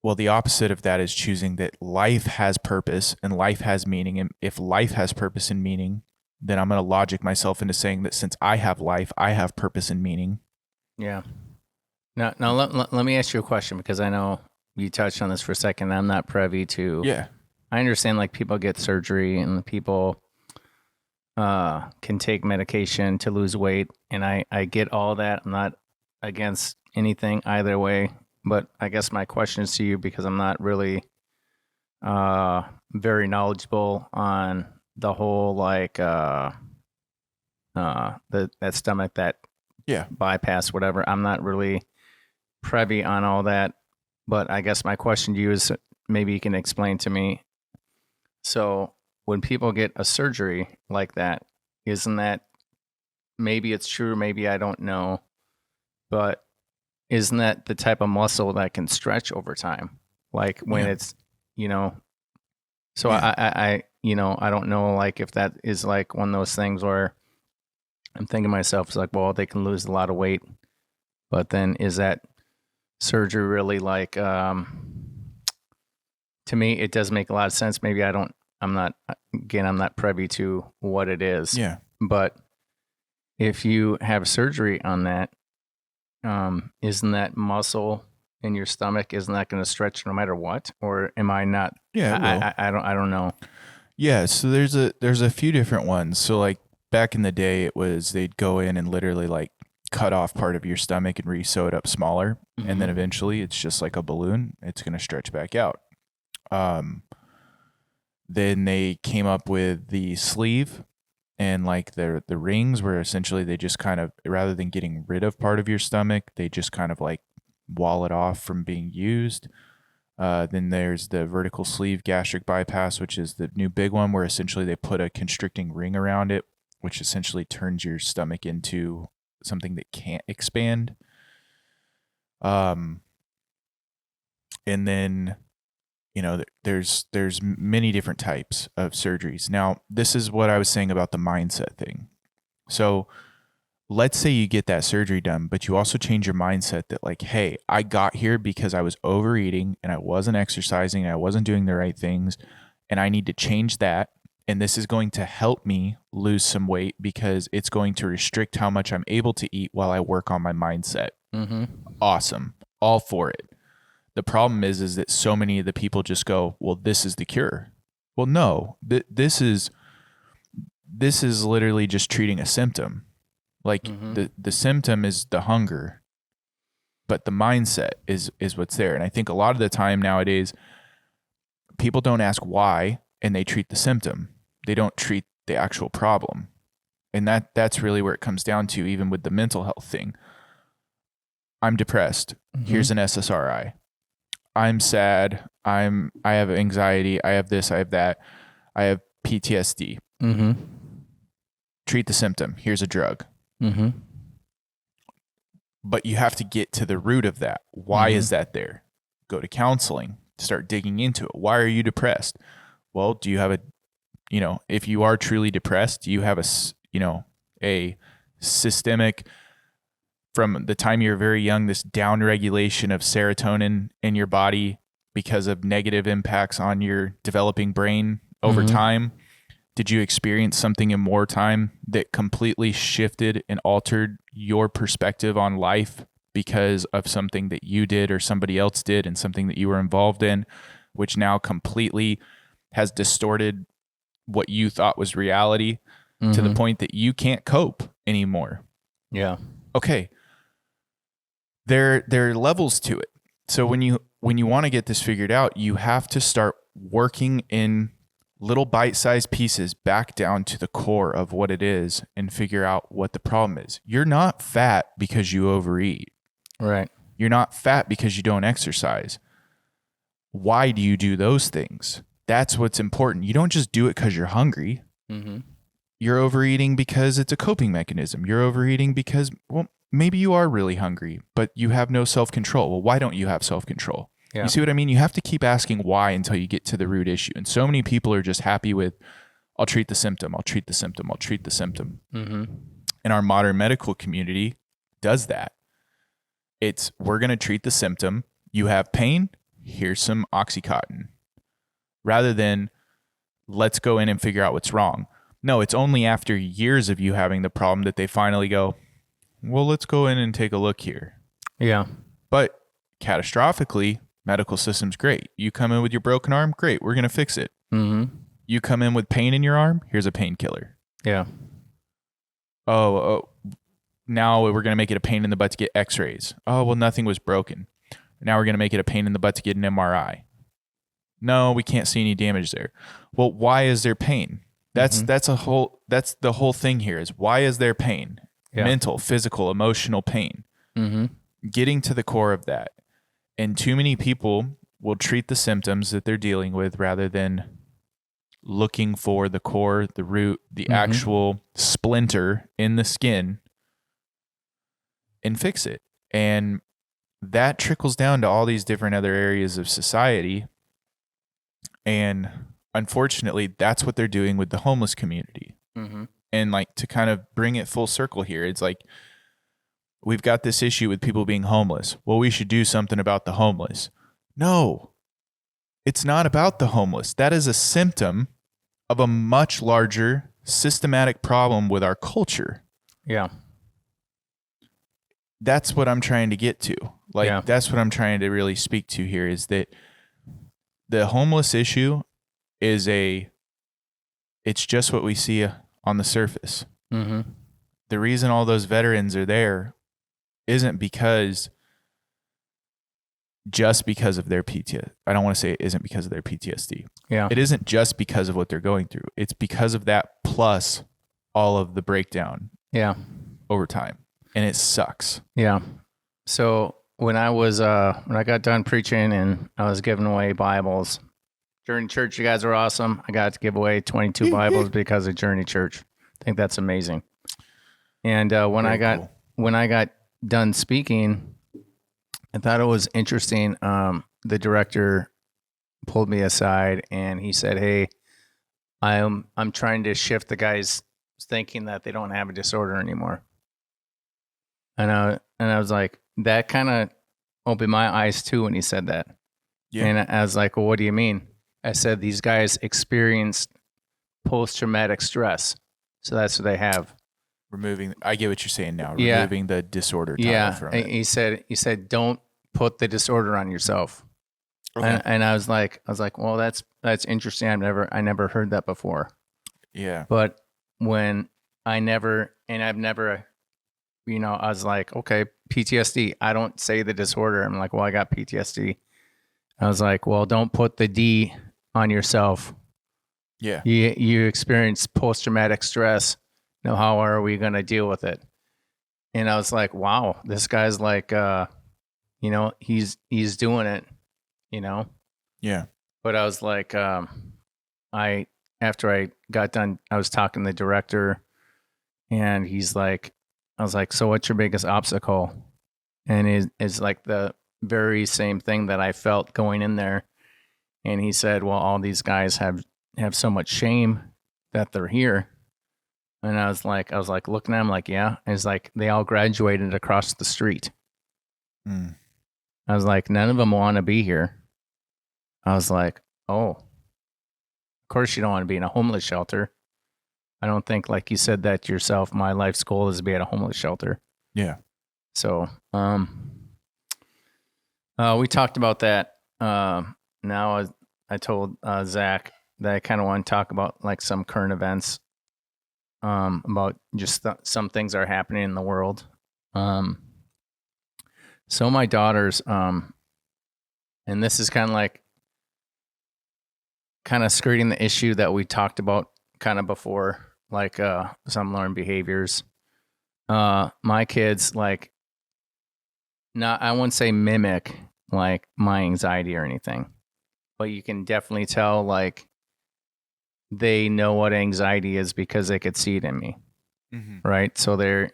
well, the opposite of that is choosing that life has purpose and life has meaning. And if life has purpose and meaning, then I'm going to logic myself into saying that since I have life, I have purpose and meaning. Yeah. Now let me ask you a question, because I know you touched on this for a second. I'm not privy to. Yeah. I understand, like, people get surgery and people can take medication to lose weight. And I get all that. I'm not against anything either way. But I guess my question is to you, because I'm not really very knowledgeable on the whole, like, that stomach, that bypass, whatever. I'm not really privy on all that. But I guess my question to you is, maybe you can explain to me. So when people get a surgery like that, isn't that, maybe it's true, maybe I don't know, but isn't that the type of muscle that can stretch over time? Like when it's, you know, so I don't know, like, if that is like one of those things where I'm thinking to myself, it's like, well, they can lose a lot of weight, but then is that surgery really like, to me, it does make a lot of sense. Maybe I'm not privy to what it is, Yeah. but if you have surgery on that, isn't that muscle in your stomach, isn't that going to stretch no matter what? Or am I not? Yeah, it will. I don't know. Yeah, so there's a few different ones. So like back in the day it was they'd go in and literally like cut off part of your stomach and re-sew it up smaller, and then eventually it's just like a balloon, it's going to stretch back out. Um then they came up with the sleeve and like the rings where essentially they just kind of, rather than getting rid of part of your stomach, they just kind of like wall it off from being used. Then there's the vertical sleeve gastric bypass, which is the new big one, where essentially they put a constricting ring around it, which essentially turns your stomach into something that can't expand. Um, and then there's many different types of surgeries. Now, this is what I was saying about the mindset thing. So let's say you get that surgery done, but you also change your mindset that like, hey, I got here because I was overeating and I wasn't exercising and I wasn't doing the right things, and I need to change that. And this is going to help me lose some weight because it's going to restrict how much I'm able to eat while I work on my mindset. Awesome. All for it. The problem is that so many of the people just go, well, this is the cure. Well, no, this is literally just treating a symptom. Like the symptom is the hunger, but the mindset is what's there. And I think a lot of the time nowadays, people don't ask why and they treat the symptom. They don't treat the actual problem. And that's really where it comes down to, even with the mental health thing. I'm depressed. Here's an SSRI. I'm sad. I have anxiety. I have this. I have that. I have PTSD. Treat the symptom. Here's a drug. But you have to get to the root of that. Why is that there? Go to counseling. Start digging into it. Why are you depressed? Well, do you have if you are truly depressed, do you have a systemic, from the time you're very young, this down regulation of serotonin in your body because of negative impacts on your developing brain over time? Did you experience something in wartime that completely shifted and altered your perspective on life because of something that you did or somebody else did and something that you were involved in, which now completely has distorted what you thought was reality to the point that you can't cope anymore? Yeah. Okay. There are levels to it. So when you want to get this figured out, you have to start working in little bite-sized pieces back down to the core of what it is and figure out what the problem is. You're not fat because you overeat. Right. You're not fat because you don't exercise. Why do you do those things? That's what's important. You don't just do it because you're hungry. You're overeating because it's a coping mechanism. You're overeating because, well, maybe you are really hungry, but you have no self-control. Well, why don't you have self-control? Yeah. You see what I mean? You have to keep asking why until you get to the root issue. And so many people are just happy with, I'll treat the symptom, I'll treat the symptom, I'll treat the symptom. And our modern medical community does that. It's, we're going to treat the symptom. You have pain, here's some Oxycontin. Rather than, let's go in and figure out what's wrong. No, it's only after years of you having the problem that they finally go, well, let's go in and take a look here. Yeah. But catastrophically, medical system's great. You come in with your broken arm, great, we're going to fix it. You come in with pain in your arm, here's a painkiller. Yeah. Oh, now we're going to make it a pain in the butt to get x-rays. Oh, well, nothing was broken. Now we're going to make it a pain in the butt to get an MRI. No, we can't see any damage there. Well, why is there pain? That's the whole thing here is, why is there pain? Yeah. Mental, physical, emotional pain. Getting to the core of that. And too many people will treat the symptoms that they're dealing with rather than looking for the core, the root, the actual splinter in the skin and fix it. And that trickles down to all these different other areas of society. And unfortunately, that's what they're doing with the homeless community. And like, to kind of bring it full circle here, it's like, we've got this issue with people being homeless. Well, we should do something about the homeless. No, it's not about the homeless. That is a symptom of a much larger systematic problem with our culture. Yeah. That's what I'm trying to get to. Like, Yeah. that's what I'm trying to really speak to here, is that the homeless issue is it's just what we see on the surface. Mm-hmm. The reason all those veterans are there isn't just because of their PTSD. I don't want to say it isn't because of their PTSD. Yeah. It isn't just because of what they're going through. It's because of that plus all of the breakdown Yeah. over time. And it sucks. Yeah. So when I got done preaching and I was giving away Bibles, Journey Church, you guys were awesome. I got to give away 22 Bibles because of Journey Church. I think that's amazing. And when I got done speaking, I thought it was interesting. The director pulled me aside and he said, "Hey, I'm trying to shift the guys thinking that they don't have a disorder anymore." And I was like, that kind of opened my eyes too when he said that. Yeah. And I was like, "Well, what do you mean?" I said, "These guys experienced post-traumatic stress, so that's what they have." I get what you're saying now. Yeah. Removing the disorder title from it. He said, "Don't put the disorder on yourself." Okay. And I was like, well, that's interesting. I never heard that before. Yeah. But when I've never, I was like, okay, PTSD. I don't say the disorder. I'm like, well, I got PTSD. I was like, well, don't put the D on yourself. Yeah. You experience post-traumatic stress. Now, how are we going to deal with it? And I was like, wow, this guy's like, he's doing it, Yeah. But I was like, after I got done, I was talking to the director and I was like, so what's your biggest obstacle? And it's like the very same thing that I felt going in there. And he said, well, all these guys have so much shame that they're here. And I was like looking at him like, yeah. And it's like, they all graduated across the street. Mm. I was like, none of them want to be here. I was like, oh, of course you don't want to be in a homeless shelter. I don't think, like you said that yourself, my life's goal is to be at a homeless shelter. Yeah. So, we talked about that. Now I told Zach that I kind of want to talk about like some current events, about just some things are happening in the world. So my daughters, and this is kind of skirting the issue that we talked about kind of before, like some learned behaviors. My kids, like, not, I wouldn't say mimic like my anxiety or anything, but you can definitely tell like they know what anxiety is because they could see it in me. Mm-hmm. Right. So they're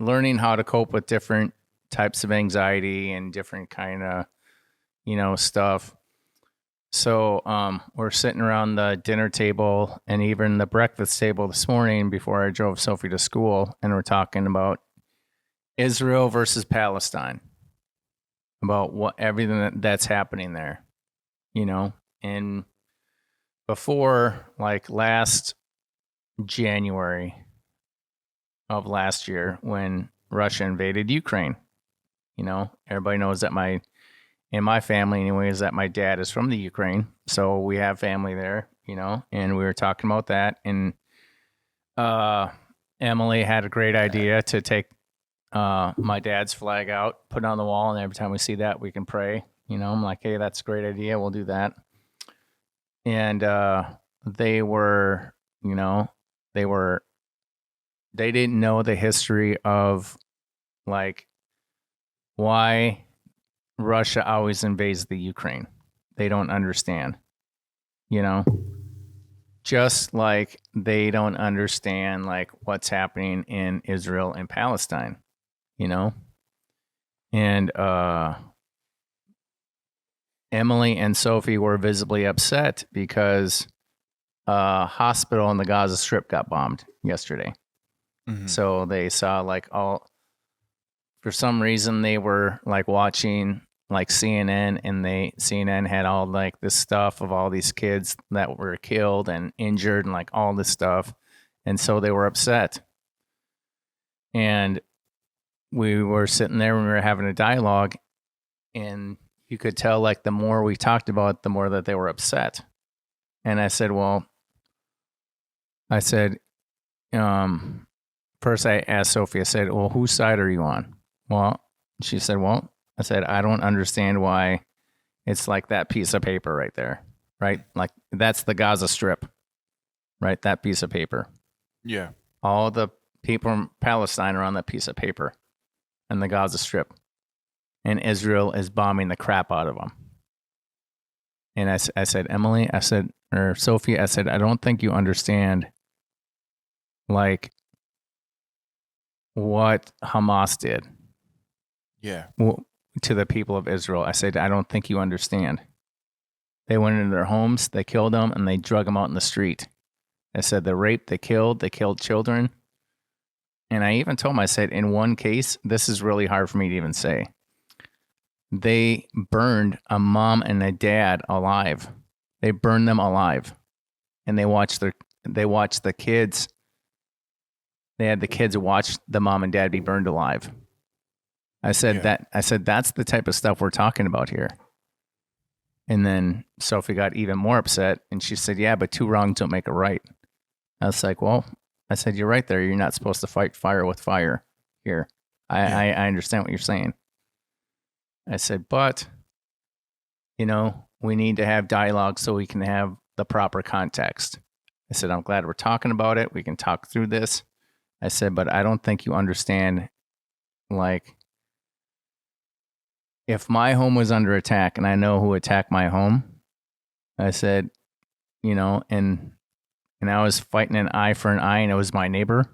learning how to cope with different types of anxiety and different kind of, stuff. So we're sitting around the dinner table and even the breakfast table this morning before I drove Sophie to school, and we're talking about Israel versus Palestine, about everything that's happening there, and before, like last January of last year when Russia invaded Ukraine, everybody knows that in my family anyways, that my dad is from the Ukraine. So we have family there, and we were talking about that. And Emily had a great idea to take my dad's flag out, put it on the wall, and every time we see that, we can pray. I'm like, hey, that's a great idea. We'll do that. And they didn't know the history of like why Russia always invades the Ukraine. They don't understand, just like they don't understand like what's happening in Israel and Palestine, and Emily and Sophie were visibly upset because a hospital in the Gaza Strip got bombed yesterday. Mm-hmm. So they saw like for some reason they were like watching like CNN, and CNN had all like this stuff of all these kids that were killed and injured and like all this stuff. And so they were upset. And we were sitting there when we were having a dialogue, and you could tell like the more we talked about it, the more that they were upset. And I said, first I asked Sophie, I said, well, whose side are you on? Well, she said, well, I said, I don't understand why it's like that piece of paper right there, right? Like that's the Gaza Strip, right? That piece of paper. Yeah. All the people in Palestine are on that piece of paper and the Gaza Strip. And Israel is bombing the crap out of them. And I said, Emily, or Sophie, I said, I don't think you understand like what Hamas did. Yeah. To the people of Israel. I said, I don't think you understand. They went into their homes, they killed them, and they drug them out in the street. I said, they raped, they killed children. And I even told them, I said, in one case, this is really hard for me to even say. They burned a mom and a dad alive. They burned them alive. And they watched the kids. They had the kids watch the mom and dad be burned alive. I said that's the type of stuff we're talking about here. And then Sophie got even more upset, and she said, yeah, but two wrongs don't make a right. I was like, well, I said, you're right there. You're not supposed to fight fire with fire here. I understand what you're saying. I said, but, we need to have dialogue so we can have the proper context. I said, I'm glad we're talking about it. We can talk through this. I said, but I don't think you understand, like, if my home was under attack and I know who attacked my home, I said, and I was fighting an eye for an eye and it was my neighbor.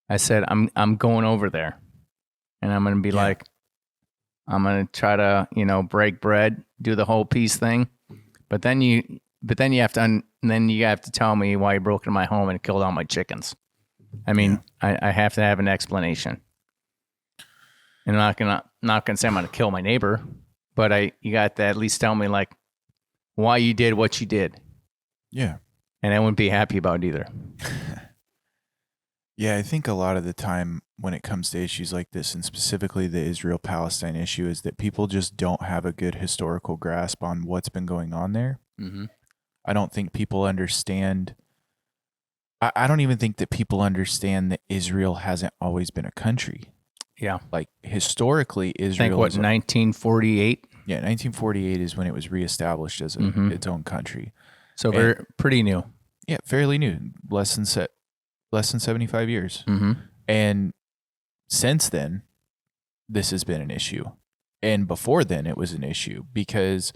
I said, I'm going over there and I'm going to be like, I'm going to try to, break bread, do the whole peace thing. But then you have to tell me why you broke into my home and killed all my chickens. I mean, I have to have an explanation. And I'm not gonna say I'm gonna kill my neighbor, but you got to at least tell me like why you did what you did. Yeah. And I wouldn't be happy about it either. Yeah, I think a lot of the time when it comes to issues like this, and specifically the Israel-Palestine issue, is that people just don't have a good historical grasp on what's been going on there. Mm-hmm. I don't think people understand. I don't even think that people understand that Israel hasn't always been a country. Yeah. Like historically, Israel. I think 1948? Yeah, 1948 is when it was reestablished as its own country. So very pretty new. Yeah, fairly new. Less than 75 years. Mm-hmm. And since then, this has been an issue. And before then, it was an issue because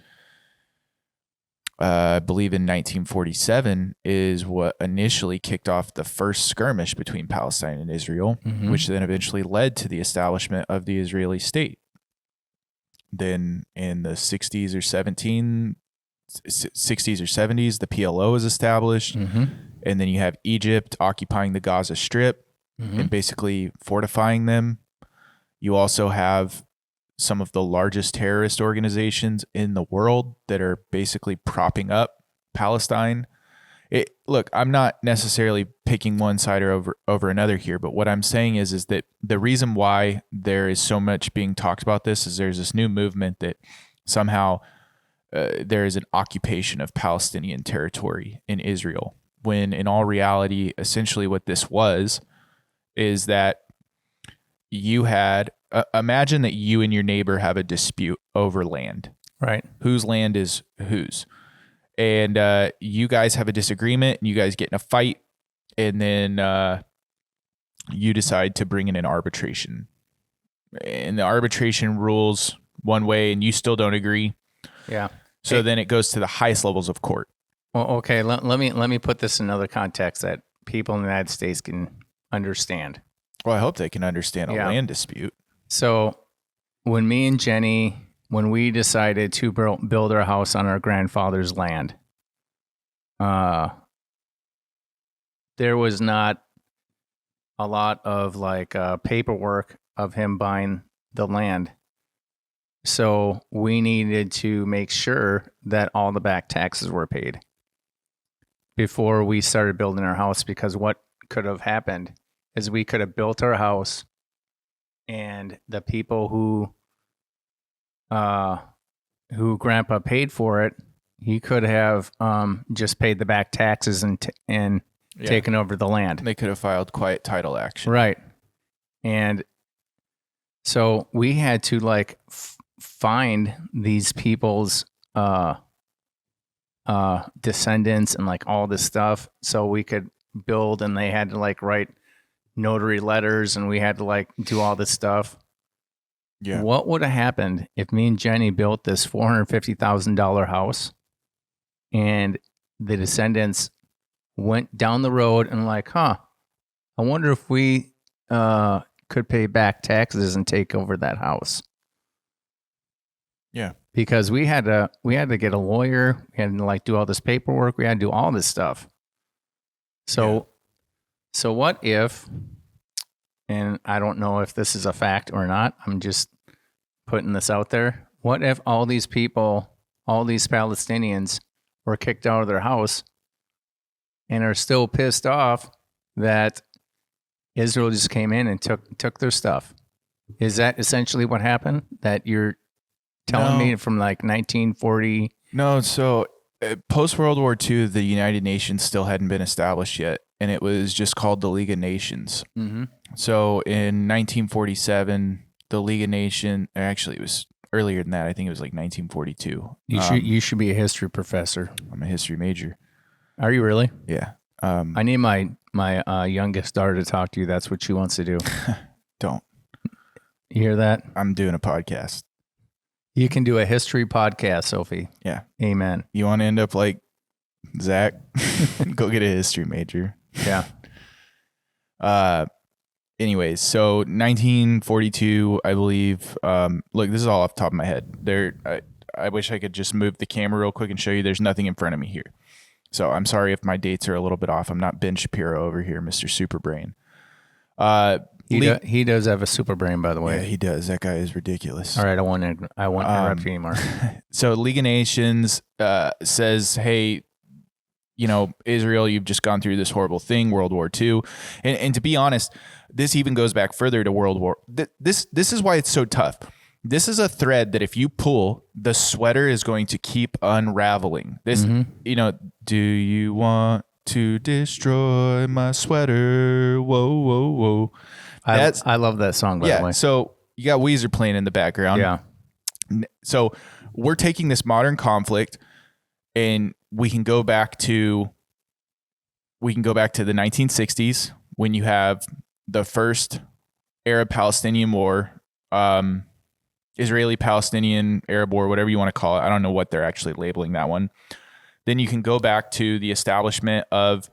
I believe in 1947 is what initially kicked off the first skirmish between Palestine and Israel, which then eventually led to the establishment of the Israeli state. Then in the 60s or 70s, the PLO is established. Mm-hmm. And then you have Egypt occupying the Gaza Strip and basically fortifying them. You also have some of the largest terrorist organizations in the world that are basically propping up Palestine. Look, I'm not necessarily picking one side or over another here, but what I'm saying is that the reason why there is so much being talked about this is there's this new movement that somehow there is an occupation of Palestinian territory in Israel, when in all reality, essentially what this was is that you had imagine that you and your neighbor have a dispute over land. Right. Whose land is whose? And you guys have a disagreement and you guys get in a fight, and then you decide to bring in an arbitration. And the arbitration rules one way and you still don't agree. Yeah. So then it goes to the highest levels of court. Well, okay, let me put this in another context that people in the United States can understand. Well, I hope they can understand a land dispute. So when me and Jenny, when we decided to build our house on our grandfather's land, there was not a lot of like paperwork of him buying the land. So we needed to make sure that all the back taxes were paid before we started building our house, because what could have happened is we could have built our house and the people who grandpa paid for it, he could have just paid the back taxes and taken over the land. They could have filed quiet title action. Right. And so we had to like find these people's descendants and like all this stuff so we could build, and they had to like write notary letters, and we had to like do all this stuff. Yeah. What would have happened if me and Jenny built this $450,000 house and the descendants went down the road and like, I wonder if we could pay back taxes and take over that house? Yeah. Because we had to get a lawyer, we had to like do all this paperwork, we had to do all this stuff. So what if, and I don't know if this is a fact or not, I'm just putting this out there. What if all these people, all these Palestinians were kicked out of their house and are still pissed off that Israel just came in and took their stuff? Is that essentially what happened? That you're telling me from like 1940? No, so post World War II, the United Nations still hadn't been established yet, and it was just called the League of Nations. Mm-hmm. So in 1947, the League of Nations, actually it was earlier than that. I think it was like 1942. You should be a history professor. I'm a history major. Are you really? Yeah. I need my youngest daughter to talk to you. That's what she wants to do. Don't. You hear that? I'm doing a podcast. You can do a history podcast, Sophie. Yeah. Amen. You want to end up like Zach? Go get a history major. Yeah. Anyways, so 1942, I believe. Look, this is all off the top of my head. I wish I could just move the camera real quick and show you. There's nothing in front of me here. So I'm sorry if my dates are a little bit off. I'm not Ben Shapiro over here, Mr. Superbrain. He does have a super brain, by the way. Yeah, he does. That guy is ridiculous. All right, I won't interrupt you anymore. So League of Nations says, hey, Israel, you've just gone through this horrible thing, World War II. And to be honest, this even goes back further to World War. This is why it's so tough. This is a thread that if you pull, the sweater is going to keep unraveling. This, do you want to destroy my sweater? Whoa, whoa, whoa. I love that song, by the way. So you got Weezer playing in the background. Yeah. So we're taking this modern conflict, and we can go back to the 1960s when you have the first Arab-Palestinian War, Israeli-Palestinian Arab War, whatever you want to call it. I don't know what they're actually labeling that one. Then you can go back to the establishment of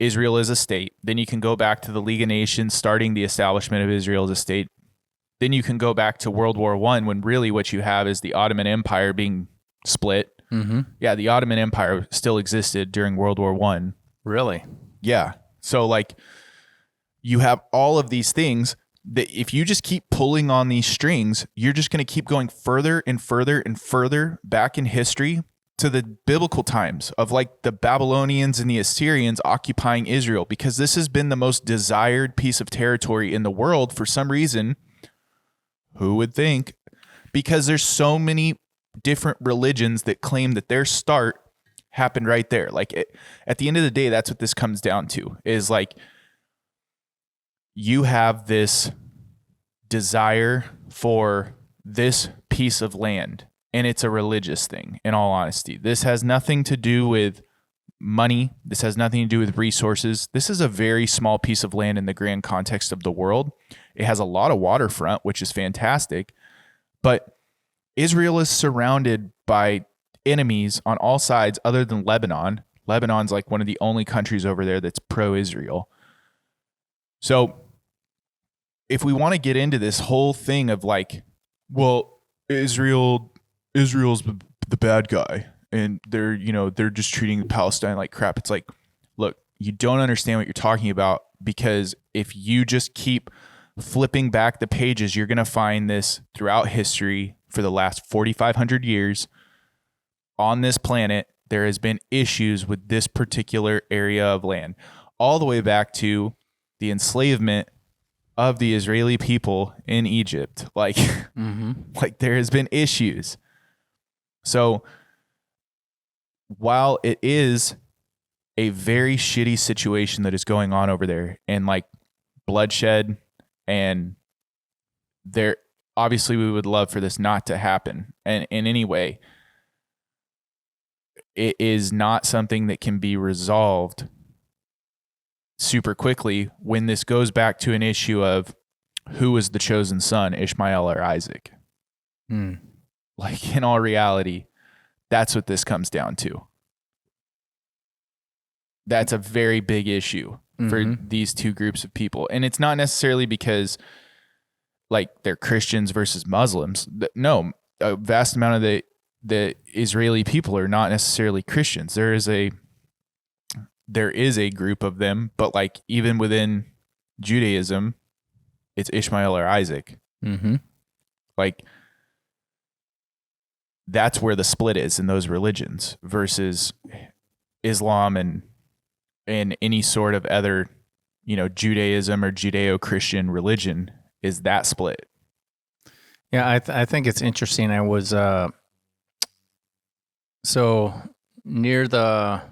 Israel as a state. Then you can go back to the League of Nations starting the establishment of Israel as a state. Then you can go back to World War I, when really what you have is the Ottoman Empire being split. Mm-hmm. Yeah, the Ottoman Empire still existed during World War I. Really? Yeah. So like you have all of these things that if you just keep pulling on these strings, you're just going to keep going further and further and further back in history to the biblical times of like the Babylonians and the Assyrians occupying Israel, because this has been the most desired piece of territory in the world for some reason. Who would think? Because there's so many different religions that claim that their start happened right there. Like at the end of the day, that's what this comes down to, is like you have this desire for this piece of land, and it's a religious thing, in all honesty. This has nothing to do with money. This has nothing to do with resources. This is a very small piece of land in the grand context of the world. It has a lot of waterfront, which is fantastic, but Israel is surrounded by enemies on all sides other than Lebanon. Lebanon's like one of the only countries over there that's pro-Israel. So if we want to get into this whole thing of like, well, Israel's the bad guy and they're just treating Palestine like crap. It's like, look, you don't understand what you're talking about, because if you just keep flipping back the pages, you're going to find this throughout history for the last 4,500 years on this planet. There has been issues with this particular area of land, all the way back to the enslavement of the Israeli people in Egypt. Like, like there has been issues. So while it is a very shitty situation that is going on over there, and like bloodshed, and there, obviously we would love for this not to happen. And in any way, it is not something that can be resolved super quickly when this goes back to an issue of who was the chosen son, Ishmael or Isaac. Like, in all reality, that's what this comes down to. That's a very big issue for these two groups of people. And it's not necessarily because like they're Christians versus Muslims. No, a vast amount of the Israeli people are not necessarily Christians. There is a group of them, but like even within Judaism, it's Ishmael or Isaac. Like, that's where the split is in those religions versus Islam and any sort of other, Judaism or Judeo-Christian religion, is that split. Yeah, I think it's interesting. I was so near the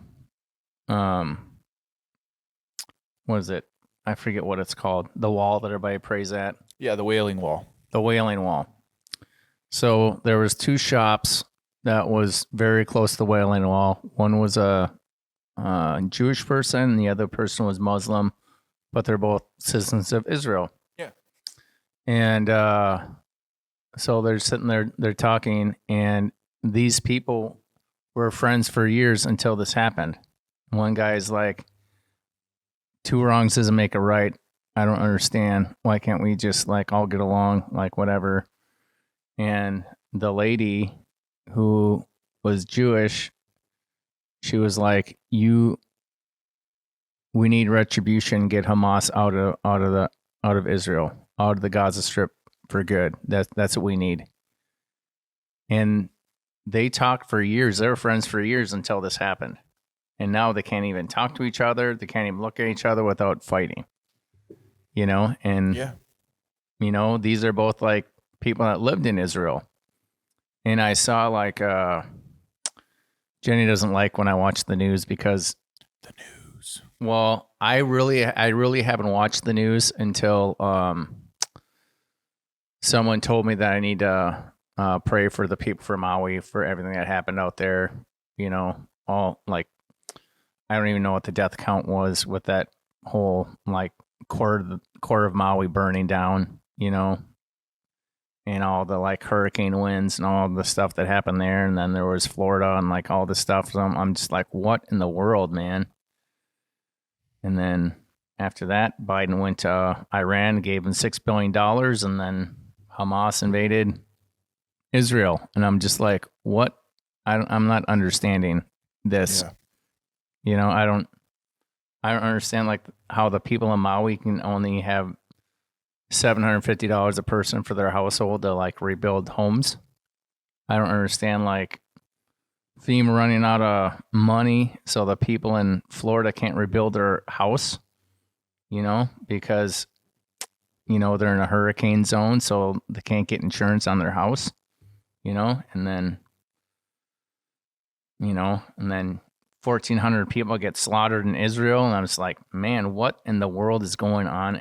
what is it? I forget what it's called. The wall that everybody prays at. Yeah, the Wailing Wall. The Wailing Wall. So there was two shops that was very close to the Wailing Wall. One was a Jewish person, and the other person was Muslim, but they're both citizens of Israel. Yeah. And so they're sitting there, they're talking, and these people were friends for years until this happened. One guy's like, 2 wrongs doesn't make a right. I don't understand. Why can't we just like all get along, like whatever? And the lady who was Jewish, she was like, we need retribution, get Hamas out of Israel, out of the Gaza Strip for good. That's what we need. And they talked for years. They were friends for years until this happened. And now they can't even talk to each other. They can't even look at each other without fighting. And these are both like people that lived in Israel. And I saw like Jenny doesn't like when I watch the news because the news. Well, I really haven't watched the news until someone told me that I need to pray for the people for Maui, for everything that happened out there. All like, I don't even know what the death count was with that whole like core of Maui burning down, and all the like hurricane winds and all the stuff that happened there. And then there was Florida and like all this stuff. So I'm just like, what in the world, man? And then after that, Biden went to Iran, gave them $6 billion, and then Hamas invaded Israel. And I'm just like, what? I'm not understanding this. Yeah. I don't understand like how the people in Maui can only have $750 a person for their household to like rebuild homes. I don't understand like FEMA running out of money, so the people in Florida can't rebuild their house, because they're in a hurricane zone, so they can't get insurance on their house, and then 1,400 people get slaughtered in Israel. And I'm just like, man, what in the world is going on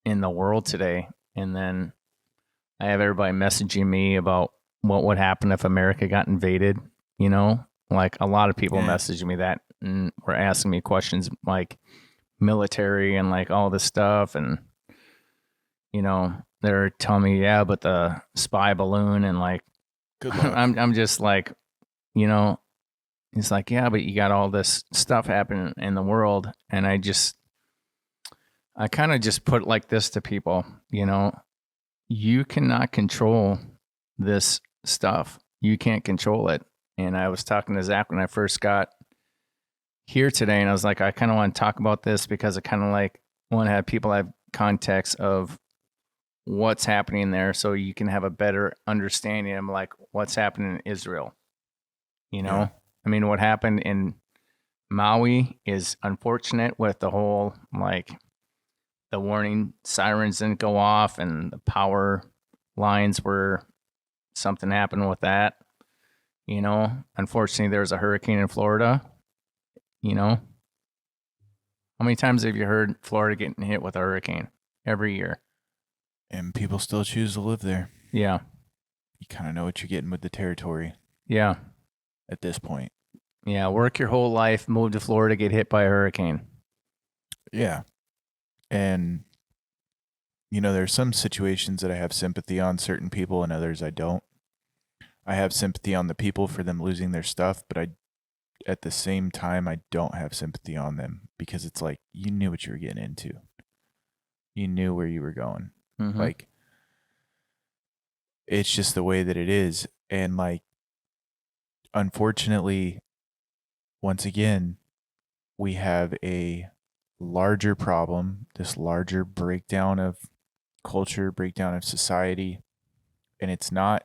in the world today? And then I have everybody messaging me about what would happen if America got invaded. Like a lot of people messaging me that and were asking me questions like military and like all this stuff. And, they're telling me, yeah, but the spy balloon and like, good luck. I'm just like, it's like, yeah, but you got all this stuff happening in the world. And I kind of just put it like this to people, you cannot control this stuff. You can't control it. And I was talking to Zach when I first got here today, and I was like, I kind of want to talk about this because I kind of like want to have people I've context of what's happening there, so you can have a better understanding of like what's happening in Israel. You know, Yeah. I mean, what happened in Maui is unfortunate with the whole like the warning sirens didn't go off and the power lines were something happened with that. You know, unfortunately, there was a hurricane in Florida. You know, how many times have you heard Florida getting hit with a hurricane every year? And people still choose to live there. Yeah. You kind of know what you're getting with the territory Yeah. at this point. Yeah. Work your whole life, move to Florida, get hit by a hurricane. Yeah. And, you know, there's some situations that I have sympathy on certain people and others I don't. I have sympathy on the people for them losing their stuff, but at the same time, I don't have sympathy on them because it's like you knew what you were getting into. You knew where you were going. Mm-hmm. Like, it's just the way that it is. And like, unfortunately, once again, we have a larger problem, this larger breakdown of culture, breakdown of society. And it's not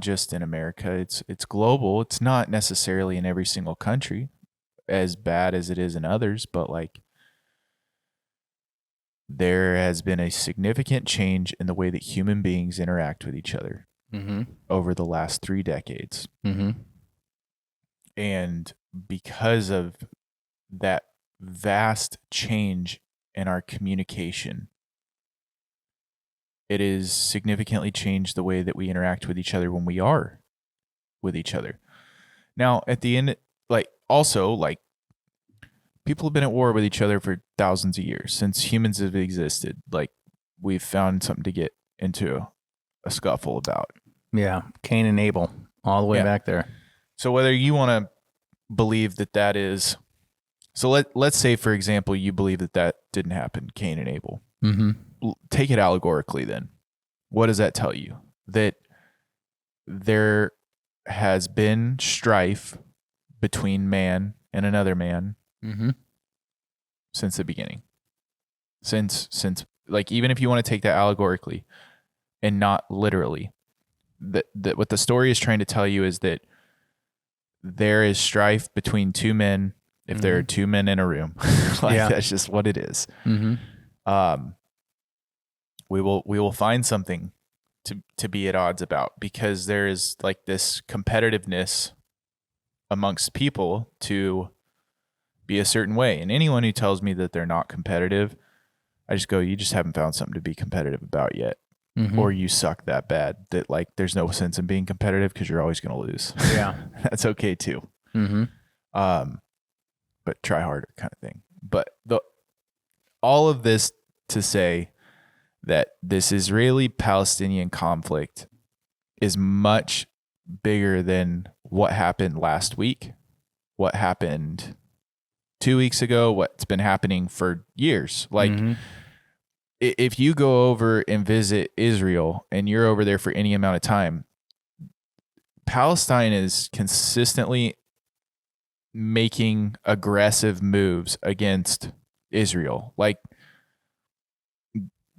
just in America. It's global. It's not necessarily in every single country as bad as it is in others, but like there has been a significant change in the way that human beings interact with each other over the last 3 decades. And because of that vast change in our communication, it has significantly changed the way that we interact with each other when we are with each other. Now, at the end, like also like people have been at war with each other for thousands of years since humans have existed. Like we've found something to get into a scuffle about. Yeah. Cain and Abel, all the way back there. So whether you want to believe that is, so let's say, for example, you believe that didn't happen, Cain and Abel. Take it allegorically then. What does that tell you? That there has been strife between man and another man since the beginning. Since like, even if you want to take that allegorically and not literally, that what the story is trying to tell you is that there is strife between two men if there are two men in a room. Like that's just what it is. We will find something to be at odds about because there is like this competitiveness amongst people to be a certain way. And anyone who tells me that they're not competitive, I just go, you just haven't found something to be competitive about yet. Or you suck that bad that like there's no sense in being competitive because you're always going to lose. Yeah. That's okay too. But try harder kind of thing. But all of this to say that this Israeli-Palestinian conflict is much bigger than what happened last week, what happened 2 weeks ago, what's been happening for years. Like if you go over and visit Israel and you're over there for any amount of time, Palestine is consistently making aggressive moves against Israel. Like,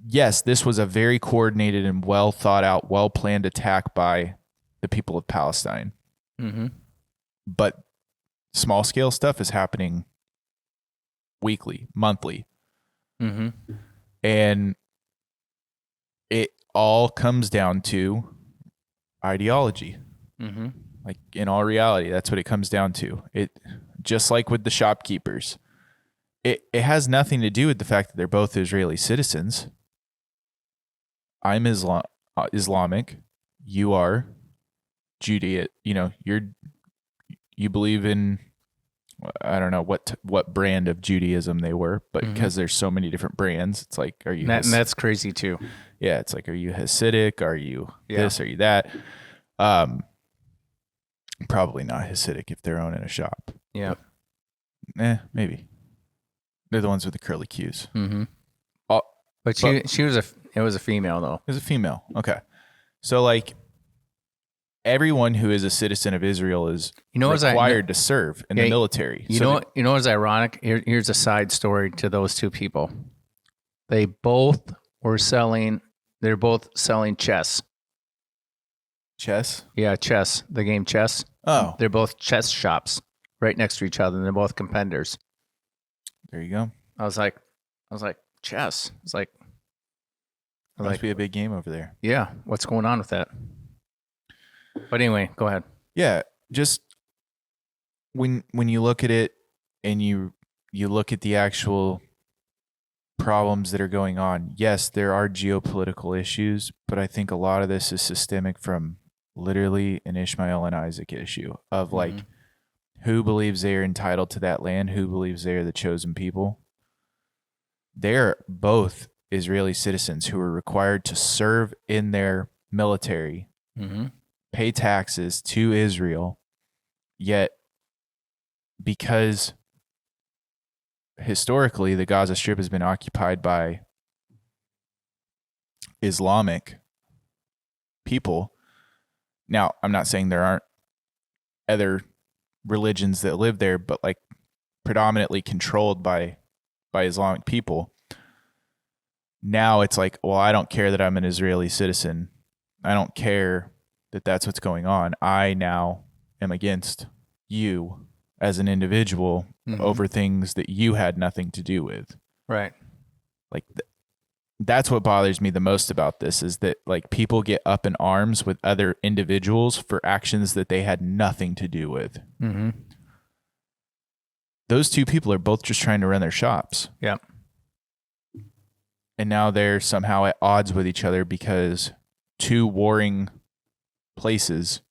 yes, this was a very coordinated and well thought out, well planned attack by the people of Palestine. But small scale stuff is happening weekly, monthly. And it all comes down to ideology. Like in all reality, that's what it comes down to. It just like with the shopkeepers, it has nothing to do with the fact that they're both Israeli citizens. I'm Islamic. You are Judaism. You know, you believe in, I don't know what brand of Judaism they were, but because there's so many different brands, it's like, are you? And that's crazy too. Yeah, it's like, are you Hasidic? Are you this? Are you that? Probably not Hasidic if they're owning a shop. Yeah. Maybe. They're the ones with the curly cues. But it was a female though. It was a female. Okay. So like everyone who is a citizen of Israel is required to serve in the military. You know what's ironic? Here's a side story to those two people. They both were selling. They're both selling chess. Chess? Yeah, chess. The game chess. Oh, They're both chess shops right next to each other, and they're both competitors. there you go. I was like, chess. It's like, Must be a big game over there. yeah. What's going on with that? But anyway, go ahead. Yeah, just when you look at it and you look at the actual problems that are going on, yes, there are geopolitical issues, but I think a lot of this is systemic from literally an Ishmael and Isaac issue of like who believes they are entitled to that land, who believes they are the chosen people. They're both Israeli citizens who are required to serve in their military, pay taxes to Israel, yet because historically the Gaza Strip has been occupied by Islamic people. Now, I'm not saying there aren't other religions that live there, but like predominantly controlled by Islamic people. Now it's like, well, I don't care that I'm an Israeli citizen. I don't care that that's what's going on. I now am against you as an individual over things that you had nothing to do with. Right. Like that's what bothers me the most about this is that like people get up in arms with other individuals for actions that they had nothing to do with. Those two people are both just trying to run their shops. Yeah. And now they're somehow at odds with each other because two warring places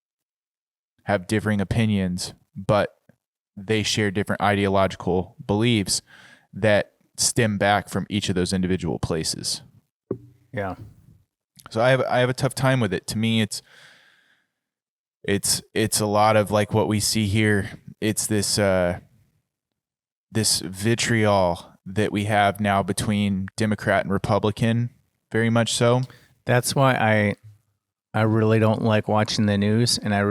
have differing opinions, but they share different ideological beliefs that stem back from each of those individual places. Yeah. So I have a tough time with it. To me, it's a lot of like what we see here. It's this this vitriol that we have now between Democrat and Republican, very much so. That's why I really don't like watching the news, and I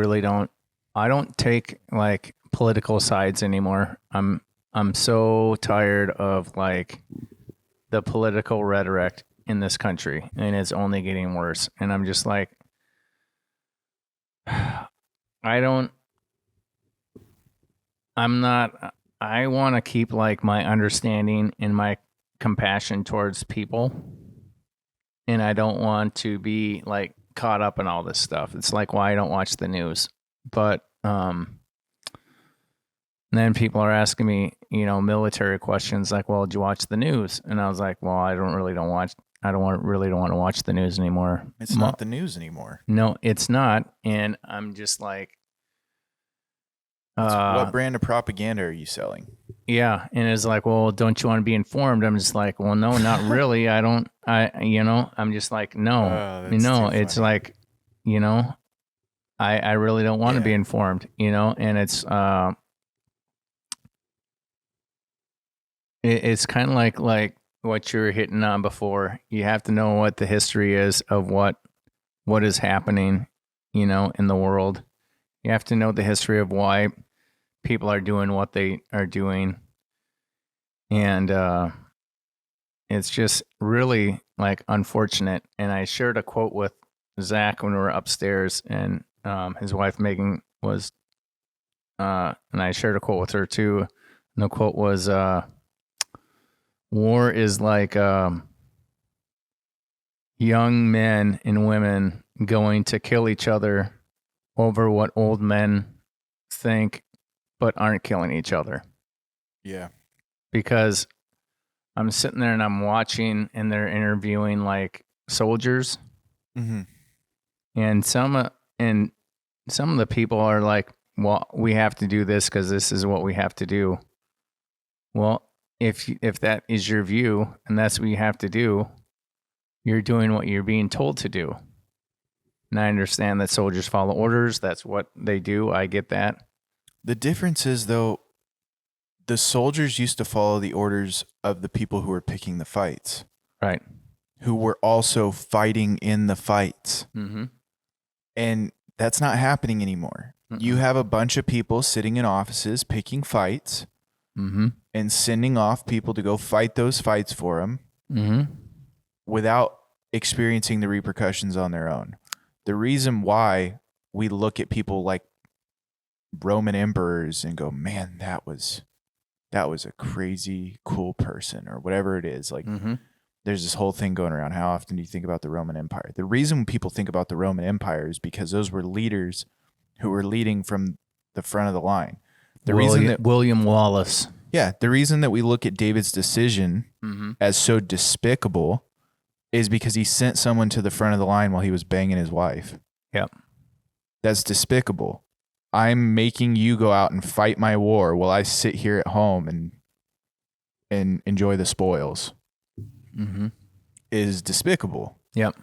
don't take like political sides anymore. I'm so tired of like the political rhetoric in this country, and it's only getting worse. And I'm just like, I want to keep like my understanding and my compassion towards people. And I don't want to be like caught up in all this stuff. It's like why I don't watch the news. But then people are asking me, military questions like, well, did you watch the news? And I was like, well, I don't want to watch the news anymore. It's not the news anymore. No, it's not. And I'm just like, what brand of propaganda are you selling? Yeah. And it's like, well, don't you want to be informed? I'm just like, well, no, not really. I'm just like, no, it's like, I really don't want to be informed, and it's kind of like what you were hitting on before. You have to know what the history is of what is happening, in the world. You have to know the history of why people are doing what they are doing. And it's just really like unfortunate. And I shared a quote with Zach when we were upstairs, and his wife Megan was, and I shared a quote with her too. And the quote was, war is like young men and women going to kill each other over what old men think, but aren't killing each other. Yeah. Because I'm sitting there and I'm watching, and they're interviewing like soldiers, and some of the people are like, "Well, we have to do this because this is what we have to do." Well, if that is your view and that's what you have to do, you're doing what you're being told to do. And I understand that soldiers follow orders. That's what they do. I get that. The difference is, though, the soldiers used to follow the orders of the people who were picking the fights. Right. Who were also fighting in the fights. And that's not happening anymore. You have a bunch of people sitting in offices picking fights and sending off people to go fight those fights for them. without experiencing the repercussions on their own. The reason why we look at people like Roman emperors and go, man, that was a crazy cool person, or whatever it is. Like, there's this whole thing going around. How often do you think about the Roman Empire? The reason people think about the Roman Empire is because those were leaders who were leading from the front of the line. William Wallace. Yeah, the reason that we look at David's decision as so despicable is because he sent someone to the front of the line while he was banging his wife. Yep. That's despicable. I'm making you go out and fight my war while I sit here at home and enjoy the spoils. Is despicable. Yep.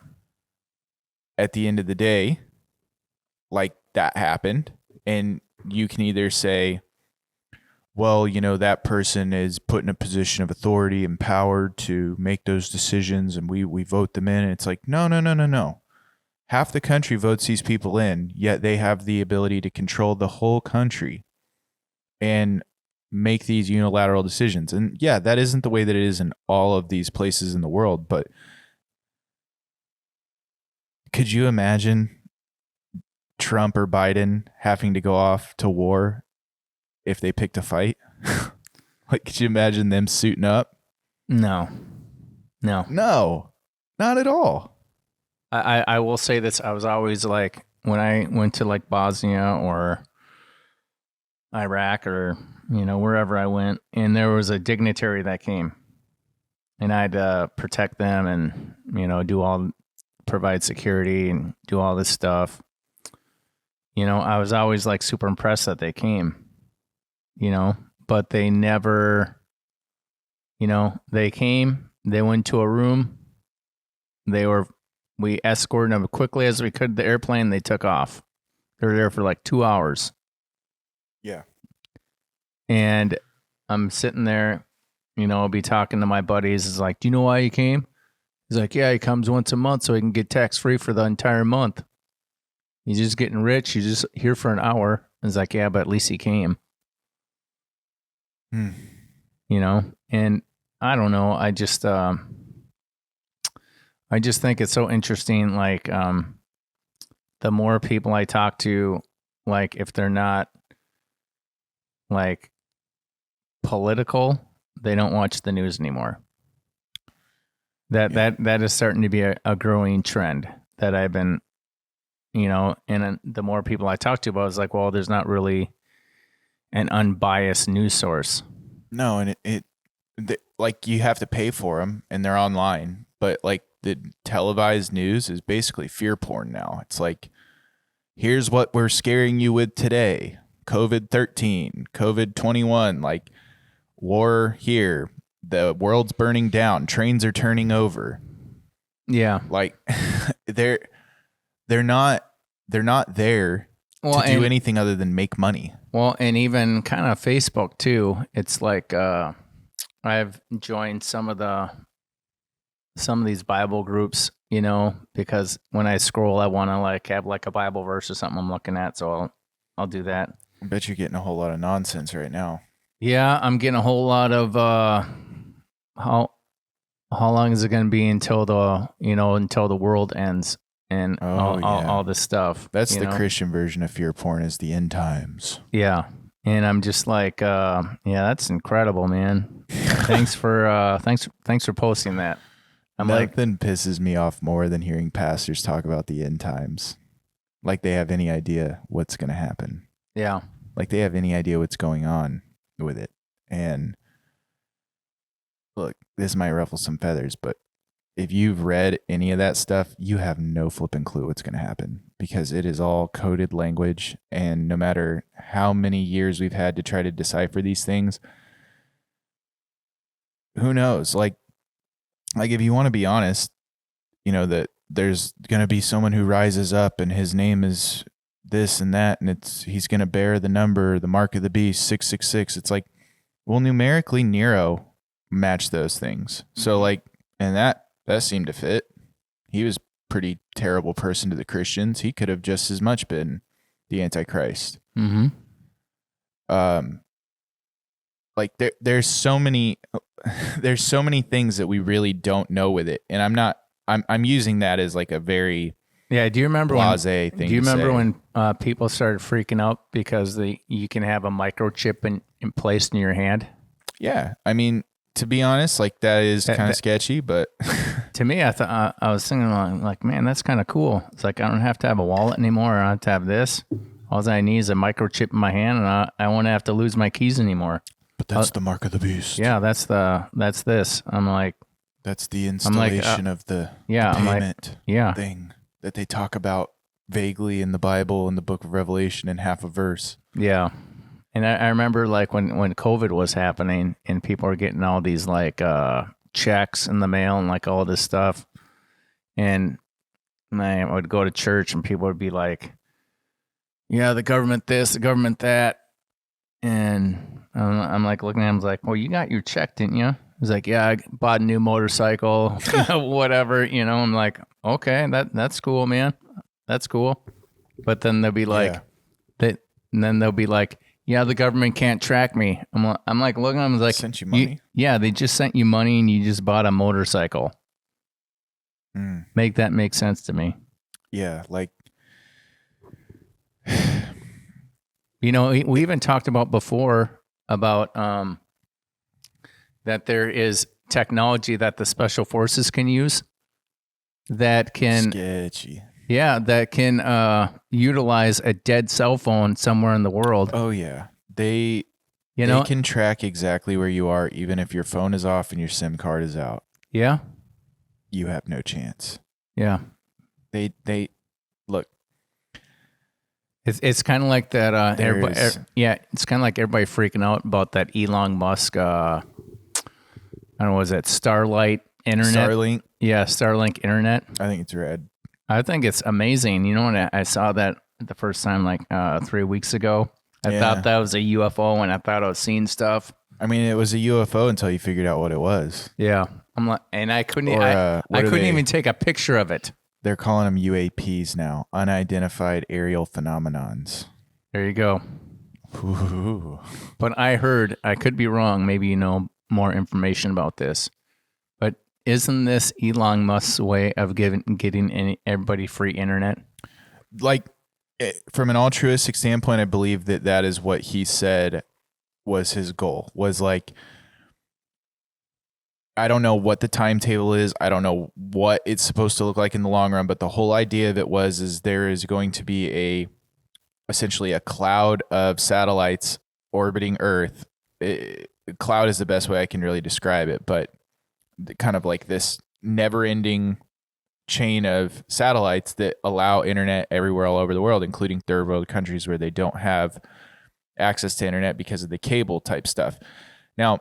At the end of the day, like, that happened, and you can either say, well, you know, that person is put in a position of authority and power to make those decisions, and we vote them in. And it's like, no. Half the country votes these people in, yet they have the ability to control the whole country and make these unilateral decisions. And yeah, that isn't the way that it is in all of these places in the world. But could you imagine Trump or Biden having to go off to war if they picked a fight? Like, could you imagine them suiting up? No, not at all. I will say this. I was always like, when I went to like Bosnia or Iraq or, you know, wherever I went, and there was a dignitary that came, and I had to protect them and, you know, provide security and do all this stuff. You know, I was always like super impressed that they came, you know, but they never, you know, they came, they went to a room, we escorted them quickly as we could to the airplane. They took off. They were there for like 2 hours. Yeah. And I'm sitting there, you know, I'll be talking to my buddies. It's like, do you know why he came? He's like, yeah, he comes once a month so he can get tax free for the entire month. He's just getting rich. He's just here for an hour. It's like, yeah, but at least he came. You know, and I don't know. I just think it's so interesting. Like, the more people I talk to, like, if they're not like political, they don't watch the news anymore. That is starting to be a growing trend that I've been, you know, and the more people I talk to about, it's like, well, there's not really an unbiased news source. No, and like, you have to pay for them, and they're online, but like, the televised news is basically fear porn now. It's like, here's what we're scaring you with today. COVID-13, COVID-21, like, war here. The world's burning down. Trains are turning over. Yeah. Like, they're not there to do anything other than make money. Well, and even kind of Facebook too. It's like, I've joined some of these Bible groups, you know, because when I scroll, I want to like have like a Bible verse or something I'm looking at. So I'll do that. I bet you're getting a whole lot of nonsense right now. Yeah, I'm getting a whole lot of how long is it going to be until the world ends and all this stuff. That's the Christian version of fear porn, is the end times. Yeah. And I'm just like, yeah, that's incredible, man. Thanks for posting that. Nothing pisses me off more than hearing pastors talk about the end times. Like they have any idea what's going to happen. Yeah. Like they have any idea what's going on with it. And look, this might ruffle some feathers, but if you've read any of that stuff, you have no flipping clue what's going to happen, because it is all coded language. And no matter how many years we've had to try to decipher these things, who knows? Like if you want to be honest, you know, that there's going to be someone who rises up and his name is this and that, and he's going to bear the mark of the beast, 666. It's like, well, numerically Nero matched those things. So like, and that seemed to fit. He was a pretty terrible person to the Christians. He could have just as much been the Antichrist. Mm-hmm. like there's so many there's so many things that we really don't know with it. And I'm using that as like a very Yeah. Do you remember blasé thing. Do you to remember say. when people started freaking out because you can have a microchip in placed in your hand? Yeah. I mean, to be honest, like that is kind of sketchy, but To me, I thought I was thinking like, man, that's kind of cool. It's like I don't have to have a wallet anymore. I don't have to have this. All I need is a microchip in my hand, and I won't have to lose my keys anymore. but that's the mark of the beast. Yeah, that's this. I'm like, That's the installation of the payment thing that they talk about vaguely in the Bible in the book of Revelation in half a verse. yeah. And I remember like when COVID was happening and people were getting all these like checks in the mail and like all this stuff. And I would go to church and people would be like, yeah, the government this, the government that. And I'm like looking at him, like, well, you got your check, didn't you? He's like, yeah, I bought a new motorcycle, whatever. I'm like, okay, that's cool, man. That's cool. But then they'll be like, and then they'll be like, yeah, the government can't track me. I'm like looking at them like, sent you money? Yeah, they just sent you money and you just bought a motorcycle. Make that make sense to me. Yeah, like we even talked about before about that there is technology that the special forces can use that can sketchy. Yeah, that can utilize a dead cell phone somewhere in the world. Oh yeah. They can track exactly where you are even if your phone is off and your SIM card is out. Yeah. You have no chance. Yeah. They look. It's kind of like that it's kind of like everybody freaking out about that Elon Musk I don't know, was it Starlight internet? Starlink? Yeah, Starlink internet. I think it's red. I think it's amazing. When I saw that the first time, like 3 weeks ago, I thought that was a UFO, and I thought I was seeing stuff. I mean, it was a UFO until you figured out what it was. Yeah, I'm like, and I couldn't. I couldn't even take a picture of it. They're calling them UAPs now, unidentified aerial phenomenons. There you go. Ooh. But I heard, I could be wrong. Maybe you know more information about this. But isn't this Elon Musk's way of getting everybody free internet? Like, from an altruistic standpoint, I believe that is what he said was his goal. Was like, I don't know what the timetable is. I don't know what it's supposed to look like in the long run. But the whole idea of it is there is going to be essentially a cloud of satellites orbiting Earth. Cloud is the best way I can really describe it, but kind of like this never-ending chain of satellites that allow internet everywhere all over the world, including third world countries where they don't have access to internet because of the cable type stuff. Now,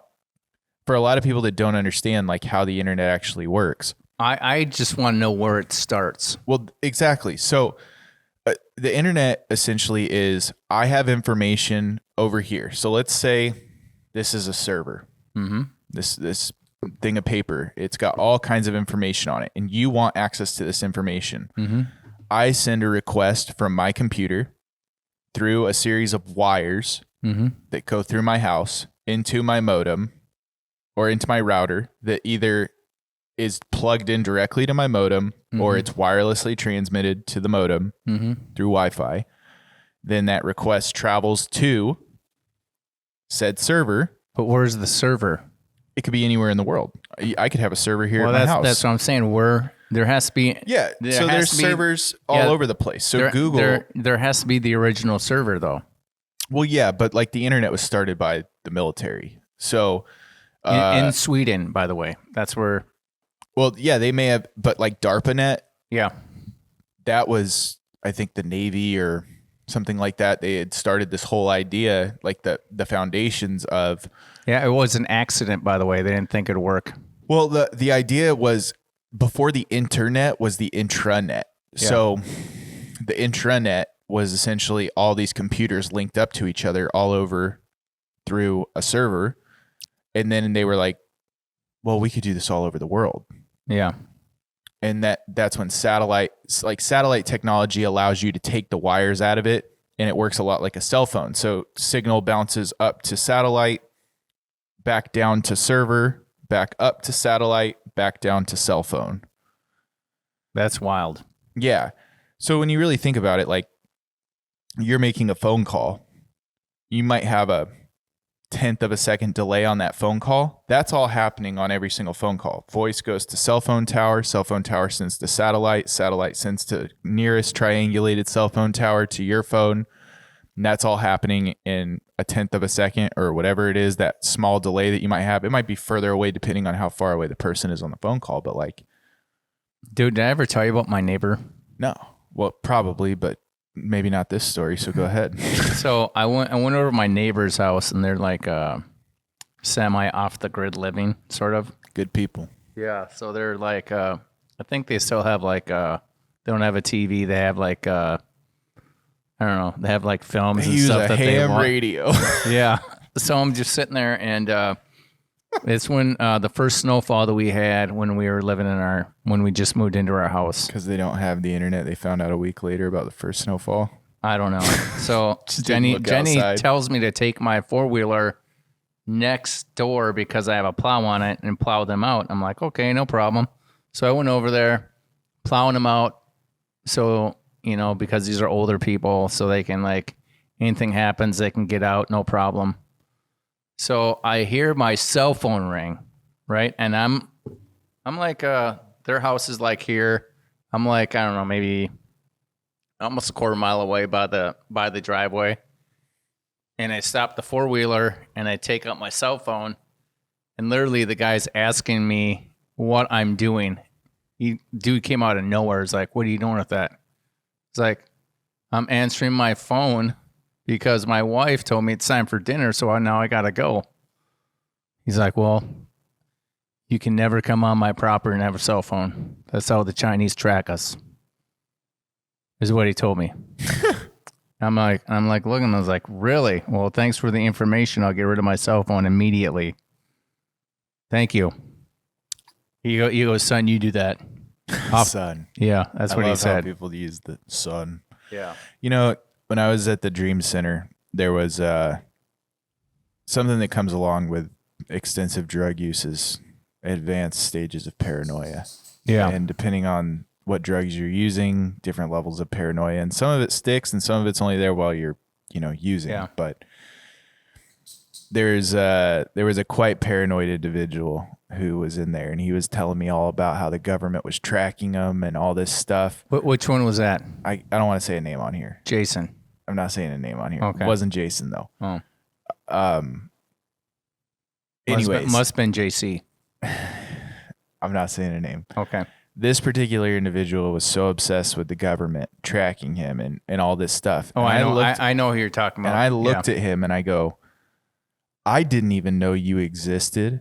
for a lot of people that don't understand like how the internet actually works, I just want to know where it starts. Well, exactly. So the internet essentially is, I have information over here. So let's say this is a server. Mm-hmm. This thing of paper. It's got all kinds of information on it, and you want access to this information. Mm-hmm. I send a request from my computer through a series of wires that go through my house into my modem or into my router that either is plugged in directly to my modem or it's wirelessly transmitted to the modem through Wi-Fi. Then that request travels to said server. But where's the server? It could be anywhere in the world. I could have a server here at my house. That's what I'm saying. There has to be. Yeah. So there's servers all over the place. So Google. There has to be the original server, though. Well, yeah, but like the internet was started by the military. So in Sweden, by the way, that's where. Well, yeah, they may have, but like DARPANet. Yeah. That was, I think, the Navy or something like that. They had started this whole idea, like the foundations of. Yeah, it was an accident, by the way. They didn't think it'd work. Well, the idea was before the internet was the intranet. Yeah. So the intranet was essentially all these computers linked up to each other all over through a server. And then they were like, well, we could do this all over the world. Yeah. And that's when satellite technology allows you to take the wires out of it, and it works a lot like a cell phone. So signal bounces up to satellite. back down to server, back up to satellite, back down to cell phone. That's wild. Yeah. So when you really think about it, like you're making a phone call, you might have a 10th of a second delay on that phone call. That's all happening on every single phone call. Voice goes to cell phone tower sends to satellite sends to nearest triangulated cell phone tower to your phone. And that's all happening in a 10th of a second or whatever it is, that small delay that you might have. It might be further away depending on how far away the person is on the phone call, but like... Dude, did I ever tell you about my neighbor? No. Well, probably, but maybe not this story, so go ahead. So I went over to my neighbor's house, and they're like semi off the grid living, sort of. Good people. Yeah. So they're like, I think they still have like, they don't have a TV. They have like, I don't know. They have like films They and use stuff a that they ham want. radio. Yeah. So I'm just sitting there, and it's when the first snowfall that we had when we were living when we just moved into our house. Because they don't have the internet. They found out a week later about the first snowfall. I don't know. So Jenny outside. tells me to take my 4-wheeler next door because I have a plow on it and plow them out. I'm like, okay, no problem. So I went over there, plowing them out. So, because these are older people, so they can like, anything happens, they can get out, no problem. So I hear my cell phone ring, right? And I'm like, their house is like here. I'm like, I don't know, maybe almost a quarter mile away by the driveway. And I stop the 4-wheeler and I take out my cell phone, and literally the guy's asking me what I'm doing. Dude came out of nowhere. He's like, what are you doing with that? It's like, I'm answering my phone because my wife told me it's time for dinner, so now I gotta go. He's like, well, you can never come on my property and have a cell phone. That's how the Chinese track us. Is what he told me. I'm like looking. I was like, really? Well, thanks for the information. I'll get rid of my cell phone immediately. Thank you. You go, son. You do that. Son. Yeah, that's what he said. How people use the son. Yeah. When I was at the Dream Center, there was something that comes along with extensive drug use is advanced stages of paranoia. Yeah. And depending on what drugs you're using, different levels of paranoia, and some of it sticks and some of it's only there while you're, using. Yeah. But there was a quite paranoid individual who was in there, and he was telling me all about how the government was tracking him and all this stuff. Which one was that? I don't want to say a name on here. Jason. I'm not saying a name on here. Okay. It wasn't Jason though. Oh. Anyways, must have been JC. I'm not saying a name. Okay. This particular individual was so obsessed with the government tracking him and all this stuff. Oh, and I know who you're talking about. And I looked at him and I go, I didn't even know you existed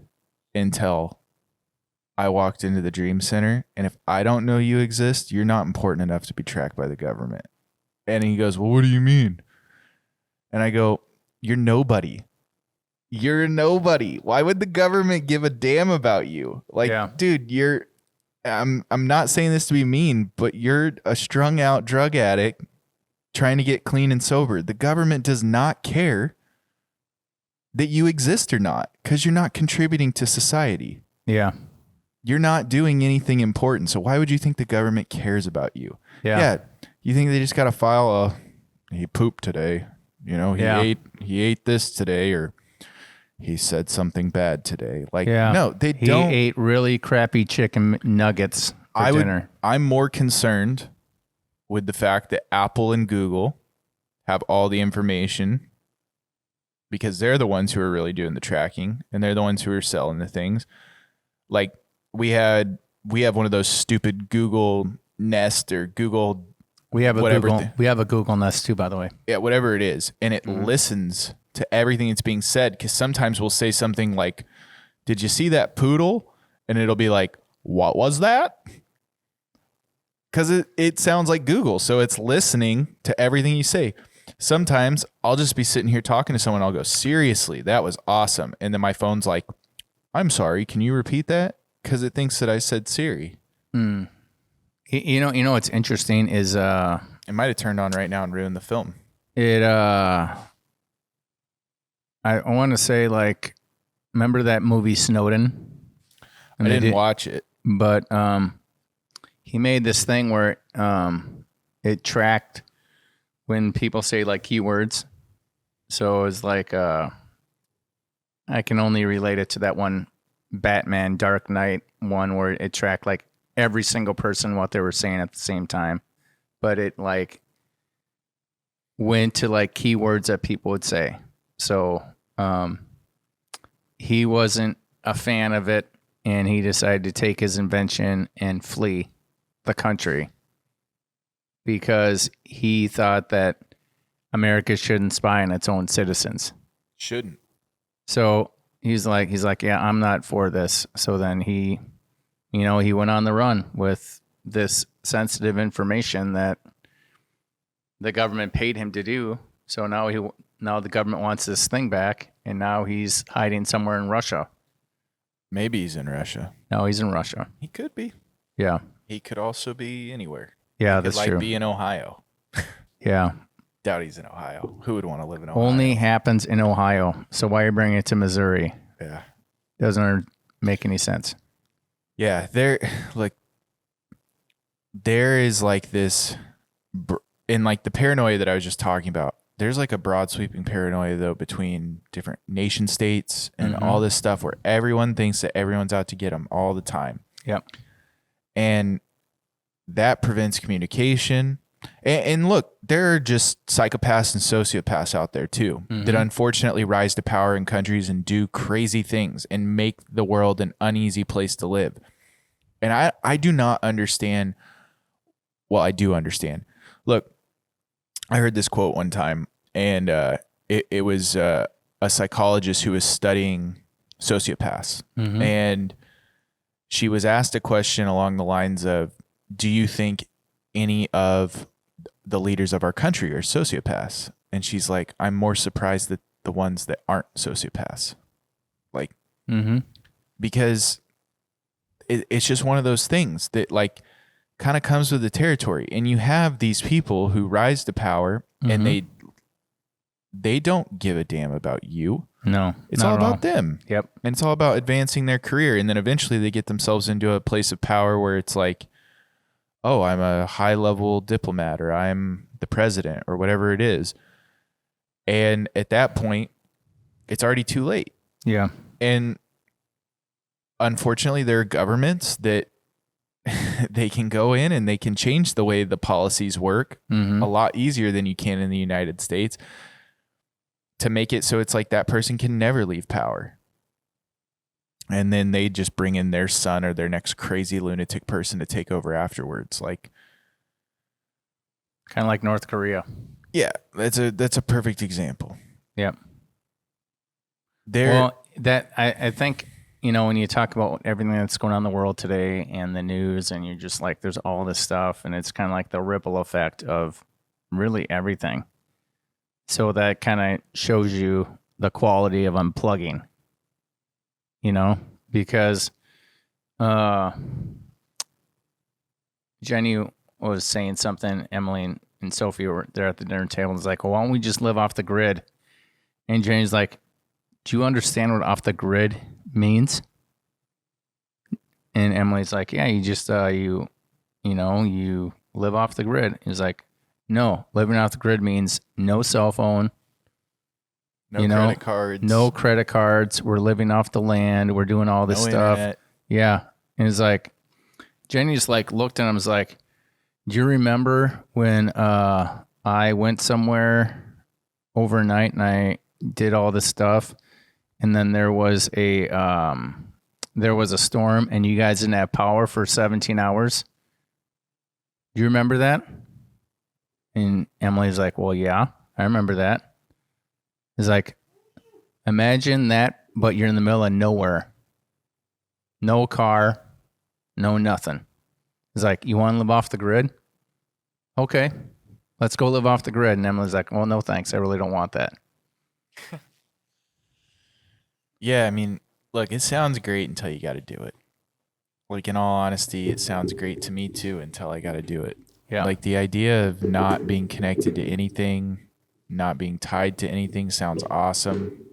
until I walked into the Dream Center. And if I don't know you exist, you're not important enough to be tracked by the government. And he goes, well, what do you mean? And I go, you're nobody. You're nobody. Why would the government give a damn about you? Like, dude, I'm not saying this to be mean, but you're a strung out drug addict trying to get clean and sober. The government does not care that you exist or not because you're not contributing to society. Yeah. You're not doing anything important. So why would you think the government cares about you? Yeah. You think they just got to file he pooped today. He ate this today, or he said something bad today. Like, no, they don't. He ate really crappy chicken nuggets for dinner. I'm more concerned with the fact that Apple and Google have all the information because they're the ones who are really doing the tracking and they're the ones who are selling the things. Like we have one of those stupid Google Nest or Google. We have a Google Nest too, by the way. Yeah, whatever it is. And it listens to everything that's being said, because sometimes we'll say something like, did you see that poodle? And it'll be like, what was that? Because it sounds like Google. So it's listening to everything you say. Sometimes I'll just be sitting here talking to someone. I'll go, seriously, that was awesome. And then my phone's like, I'm sorry, can you repeat that? Because it thinks that I said Siri. You know what's interesting is it might have turned on right now and ruined the film. I want to say like remember that movie Snowden? I didn't watch it. But he made this thing where it tracked when people say like keywords. So it was like I can only relate it to that one Batman Dark Knight one where it tracked like every single person what they were saying at the same time. But it like went to like keywords that people would say. So he wasn't a fan of it, and he decided to take his invention and flee the country because he thought that America shouldn't spy on its own citizens. Shouldn't. So he's like, yeah, I'm not for this. So then he went on the run with this sensitive information that the government paid him to do. So now the government wants this thing back, and now he's hiding somewhere in Russia. Maybe he's in Russia. No, he's in Russia. He could be. Yeah. He could also be anywhere. Yeah, he that's could, true. Be in Ohio. Yeah. Doubt he's in Ohio. Who would want to live in Ohio? Only happens in Ohio. So why are you bringing it to Missouri? Yeah. Doesn't make any sense. Yeah, there is like this, in like the paranoia that I was just talking about. There's like a broad sweeping paranoia though between different nation states and all this stuff where everyone thinks that everyone's out to get them all the time. Yep. And that prevents communication. And look, there are just psychopaths and sociopaths out there too that unfortunately rise to power in countries and do crazy things and make the world an uneasy place to live. And I do not understand. Well, I do understand. Look, I heard this quote one time, and it was a psychologist who was studying sociopaths. And she was asked a question along the lines of, do you think any of the leaders of our country are sociopaths? And she's like, I'm more surprised that the ones that aren't sociopaths. Like, because it's just one of those things that like kind of comes with the territory. And you have these people who rise to power and they don't give a damn about you. No, it's all about them. Yep. And it's all about advancing their career. And then eventually they get themselves into a place of power where it's like, oh, I'm a high level diplomat, or I'm the president, or whatever it is. And at that point, it's already too late. Yeah. And unfortunately, there are governments that they can go in and they can change the way the policies work a lot easier than you can in the United States to make it so it's like that person can never leave power. And then they just bring in their son or their next crazy lunatic person to take over afterwards. Like, kind of like North Korea. Yeah, that's a perfect example. Yep. I think, when you talk about everything that's going on in the world today and the news, and you're just like, there's all this stuff, and it's kind of like the ripple effect of really everything. So that kind of shows you the quality of unplugging, because Jenny was saying something, Emily and Sophie were there at the dinner table, and it's like, well, why don't we just live off the grid? And Jenny's like, do you understand what off the grid means? And Emily's like, yeah, you just you live off the grid. He's like, no, living off the grid means no cell phone, credit cards, no credit cards. We're living off the land. We're doing all this stuff. Internet. Yeah. And it's like, Jenny just like looked at him and was like, do you remember when I went somewhere overnight and I did all this stuff, and then there was a storm and you guys didn't have power for 17 hours? Do you remember that? And Emily's like, well, yeah, I remember that. It's like, imagine that, but you're in the middle of nowhere. No car, no nothing. It's like, you want to live off the grid? Okay, let's go live off the grid. And Emily's like, well, no thanks. I really don't want that. Yeah, I mean, look, it sounds great until you got to do it. Like, in all honesty, it sounds great to me too until I got to do it. Yeah. Like, the idea of not being connected to anything, not being tied to anything sounds awesome.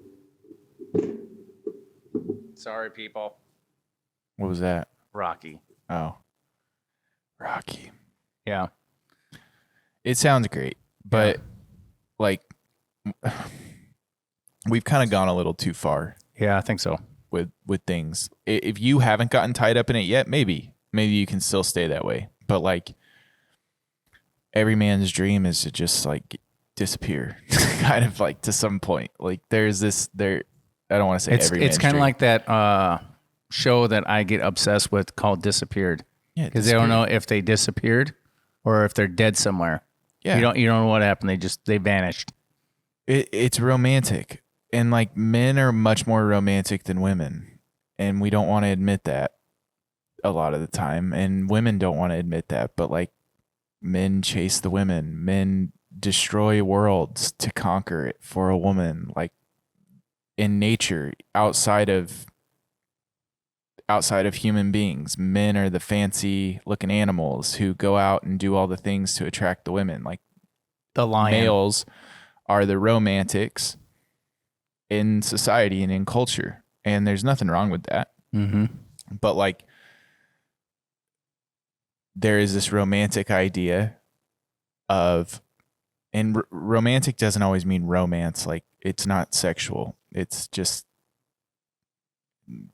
Sorry, people. What was that? Rocky. Oh, Rocky. Yeah. It sounds great, but like we've kind of gone a little too far Yeah, I think so. with things. If you haven't gotten tied up in it yet, maybe you can still stay that way. But like every man's dream is to just like disappear, kind of like to some point. Like there's this there. I don't want to say It's every man's kind of dream. like that show that I get obsessed with called Disappeared. Yeah, Because they don't know if they disappeared or if they're dead somewhere. Yeah, You don't know what happened. They vanished. It's romantic, and like men are much more romantic than women, and we don't want to admit that a lot of the time, and women don't want to admit that. But like men chase the women, men destroy worlds to conquer it for a woman. Like in nature, outside of human beings, men are the fancy looking animals who go out and do all the things to attract the women. Like The lion. males are the romantics in society and in culture, and there's nothing wrong with that. Mm-hmm. But like there is this romantic idea of, and romantic doesn't always mean romance. Like it's not sexual. It's just,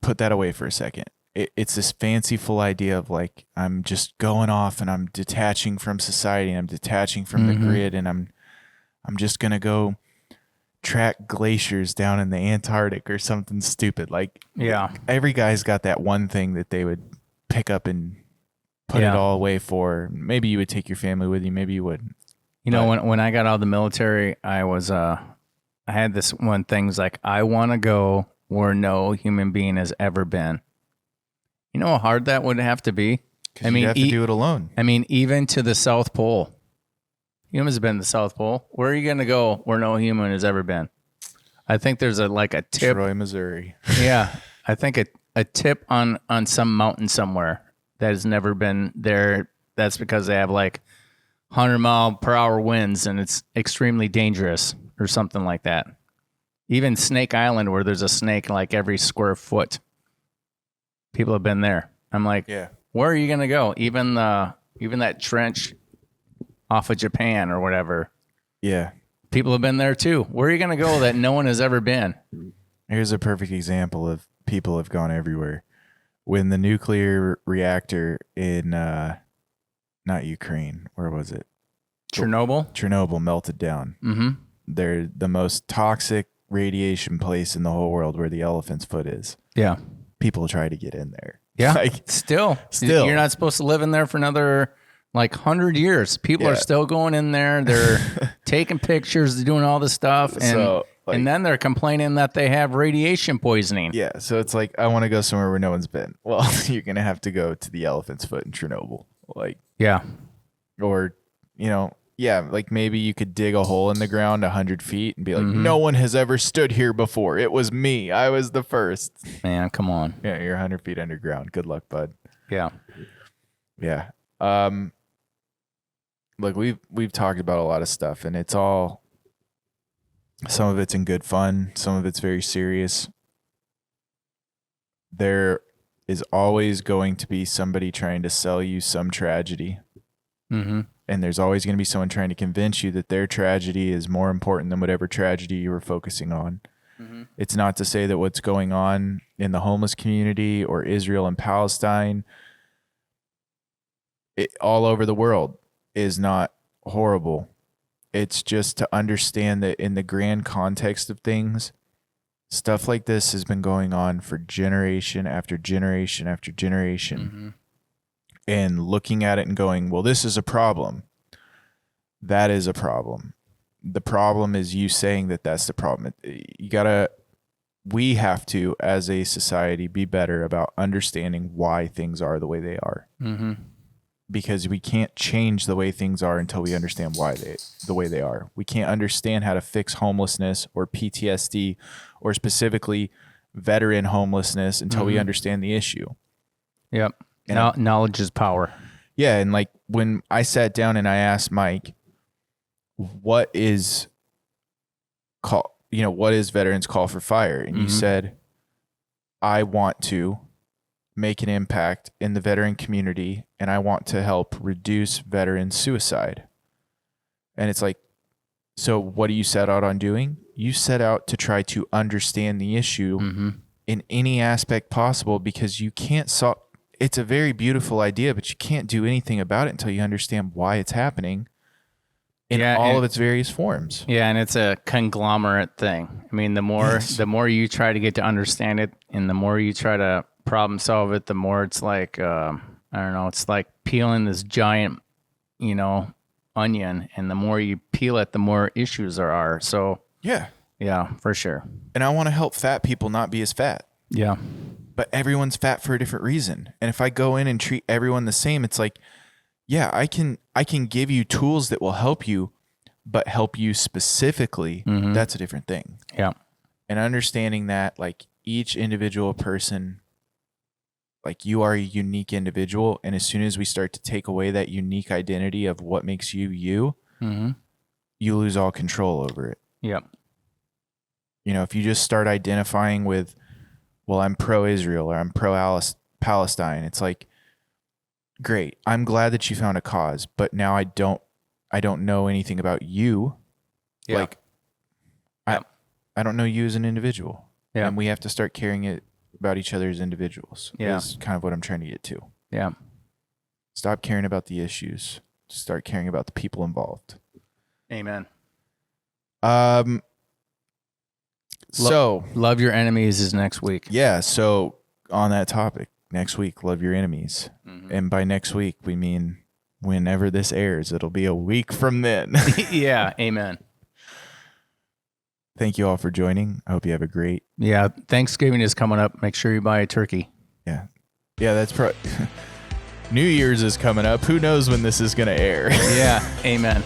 put that away for a second. It's this fanciful idea of like, I'm just going off and I'm detaching from society and I'm detaching from the grid, and I'm just going to go track glaciers down in the Antarctic or something stupid. Like, Yeah. every guy's got that one thing that they would pick up and put it all away for. Maybe you would take your family with you. Maybe you wouldn't. You know, when I got out of the military, I was I had this one thing. Was like, I want to go where no human being has ever been. You know how hard that would have to be? I mean, you have to do it alone. I mean, even to the South Pole. Humans have been to the South Pole. Where are you going to go where no human has ever been? I think there's a tip. Troy, Missouri. Yeah. I think a tip on some mountain somewhere that has never been there. That's because they have like 100-mile-per-hour winds and it's extremely dangerous or something like that. Even Snake Island, where there's a snake like every square foot. People have been there. I'm like, where are you going to go? Even that trench off of Japan or whatever. Yeah. People have been there too. Where are you going to go that no one has ever been? Here's a perfect example of people have gone everywhere. When the nuclear reactor in, not Ukraine, where was it? Chernobyl melted down. Mm-hmm. They're the most toxic radiation place in the whole world, where the elephant's foot is. Yeah. People try to get in there. Yeah. Like, Still. You're not supposed to live in there for another 100 years. People are still going in there. They're taking pictures, they're doing all this stuff. And then they're complaining that they have radiation poisoning. Yeah. So it's like, I want to go somewhere where no one's been. Well, you're going to have to go to the elephant's foot in Chernobyl. Like, yeah. Or, like maybe you could dig a hole in the ground 100 feet and be like, no one has ever stood here before. It was me. I was the first. Man, come on. Yeah, you're 100 feet underground. Good luck, bud. Yeah. Yeah. Look, we've talked about a lot of stuff, and it's all, some of it's in good fun, some of it's very serious. There is always going to be somebody trying to sell you some tragedy. Mm-hmm. And there's always going to be someone trying to convince you that their tragedy is more important than whatever tragedy you were focusing on. Mm-hmm. It's not to say that what's going on in the homeless community or Israel and Palestine, all over the world, is not horrible. It's just to understand that in the grand context of things, stuff like this has been going on for generation after generation after generation. Mm-hmm. And looking at it and going, well, this is a problem. That is a problem. The problem is you saying that that's the problem. We have to, as a society, be better about understanding why things are the way they are. Mm-hmm. Because we can't change the way things are until we understand the way they are. We can't understand how to fix homelessness or PTSD or specifically veteran homelessness until we understand the issue. Yep. Knowledge is power. Yeah. And like when I sat down and I asked Mike, what is Veterans Call for Fire? And you said, I want to make an impact in the veteran community, and I want to help reduce veteran suicide. And it's like, so what do you set out on doing? You set out to try to understand the issue in any aspect possible, because you can't solve. It's a very beautiful idea, but you can't do anything about it until you understand why it's happening in all of its various forms. Yeah, and it's a conglomerate thing. I mean, the more you try to get to understand it, and the more you try to problem solve it, the more it's like I don't know, it's like peeling this giant, onion, and the more you peel it, the more issues there are. So yeah, for sure. And I want to help fat people not be as fat. Yeah. But everyone's fat for a different reason. And if I go in and treat everyone the same, it's like, yeah, I can give you tools that will help you, but help you specifically, that's a different thing. Yeah. And understanding that, like, each individual person, like, you are a unique individual. And as soon as we start to take away that unique identity of what makes you, you lose all control over it. Yep. If you just start identifying with, well, I'm pro-Israel or I'm pro-Palestine, it's like, great. I'm glad that you found a cause, but now I don't know anything about you. Yeah. Like, I don't know you as an individual. Yeah. And we have to start caring about each other as individuals. Yeah. Is kind of what I'm trying to get to. Yeah. Stop caring about the issues. Start caring about the people involved. Amen. So love your enemies is next week. Yeah. So on that topic, next week, love your enemies. And by next week, we mean whenever this airs. It'll be a week from then. Yeah. Amen. Thank you all for joining. I hope you have a great. Yeah. Thanksgiving is coming up. Make sure you buy a turkey. Yeah. Yeah. That's New Year's is coming up. Who knows when this is going to air? Yeah. Amen.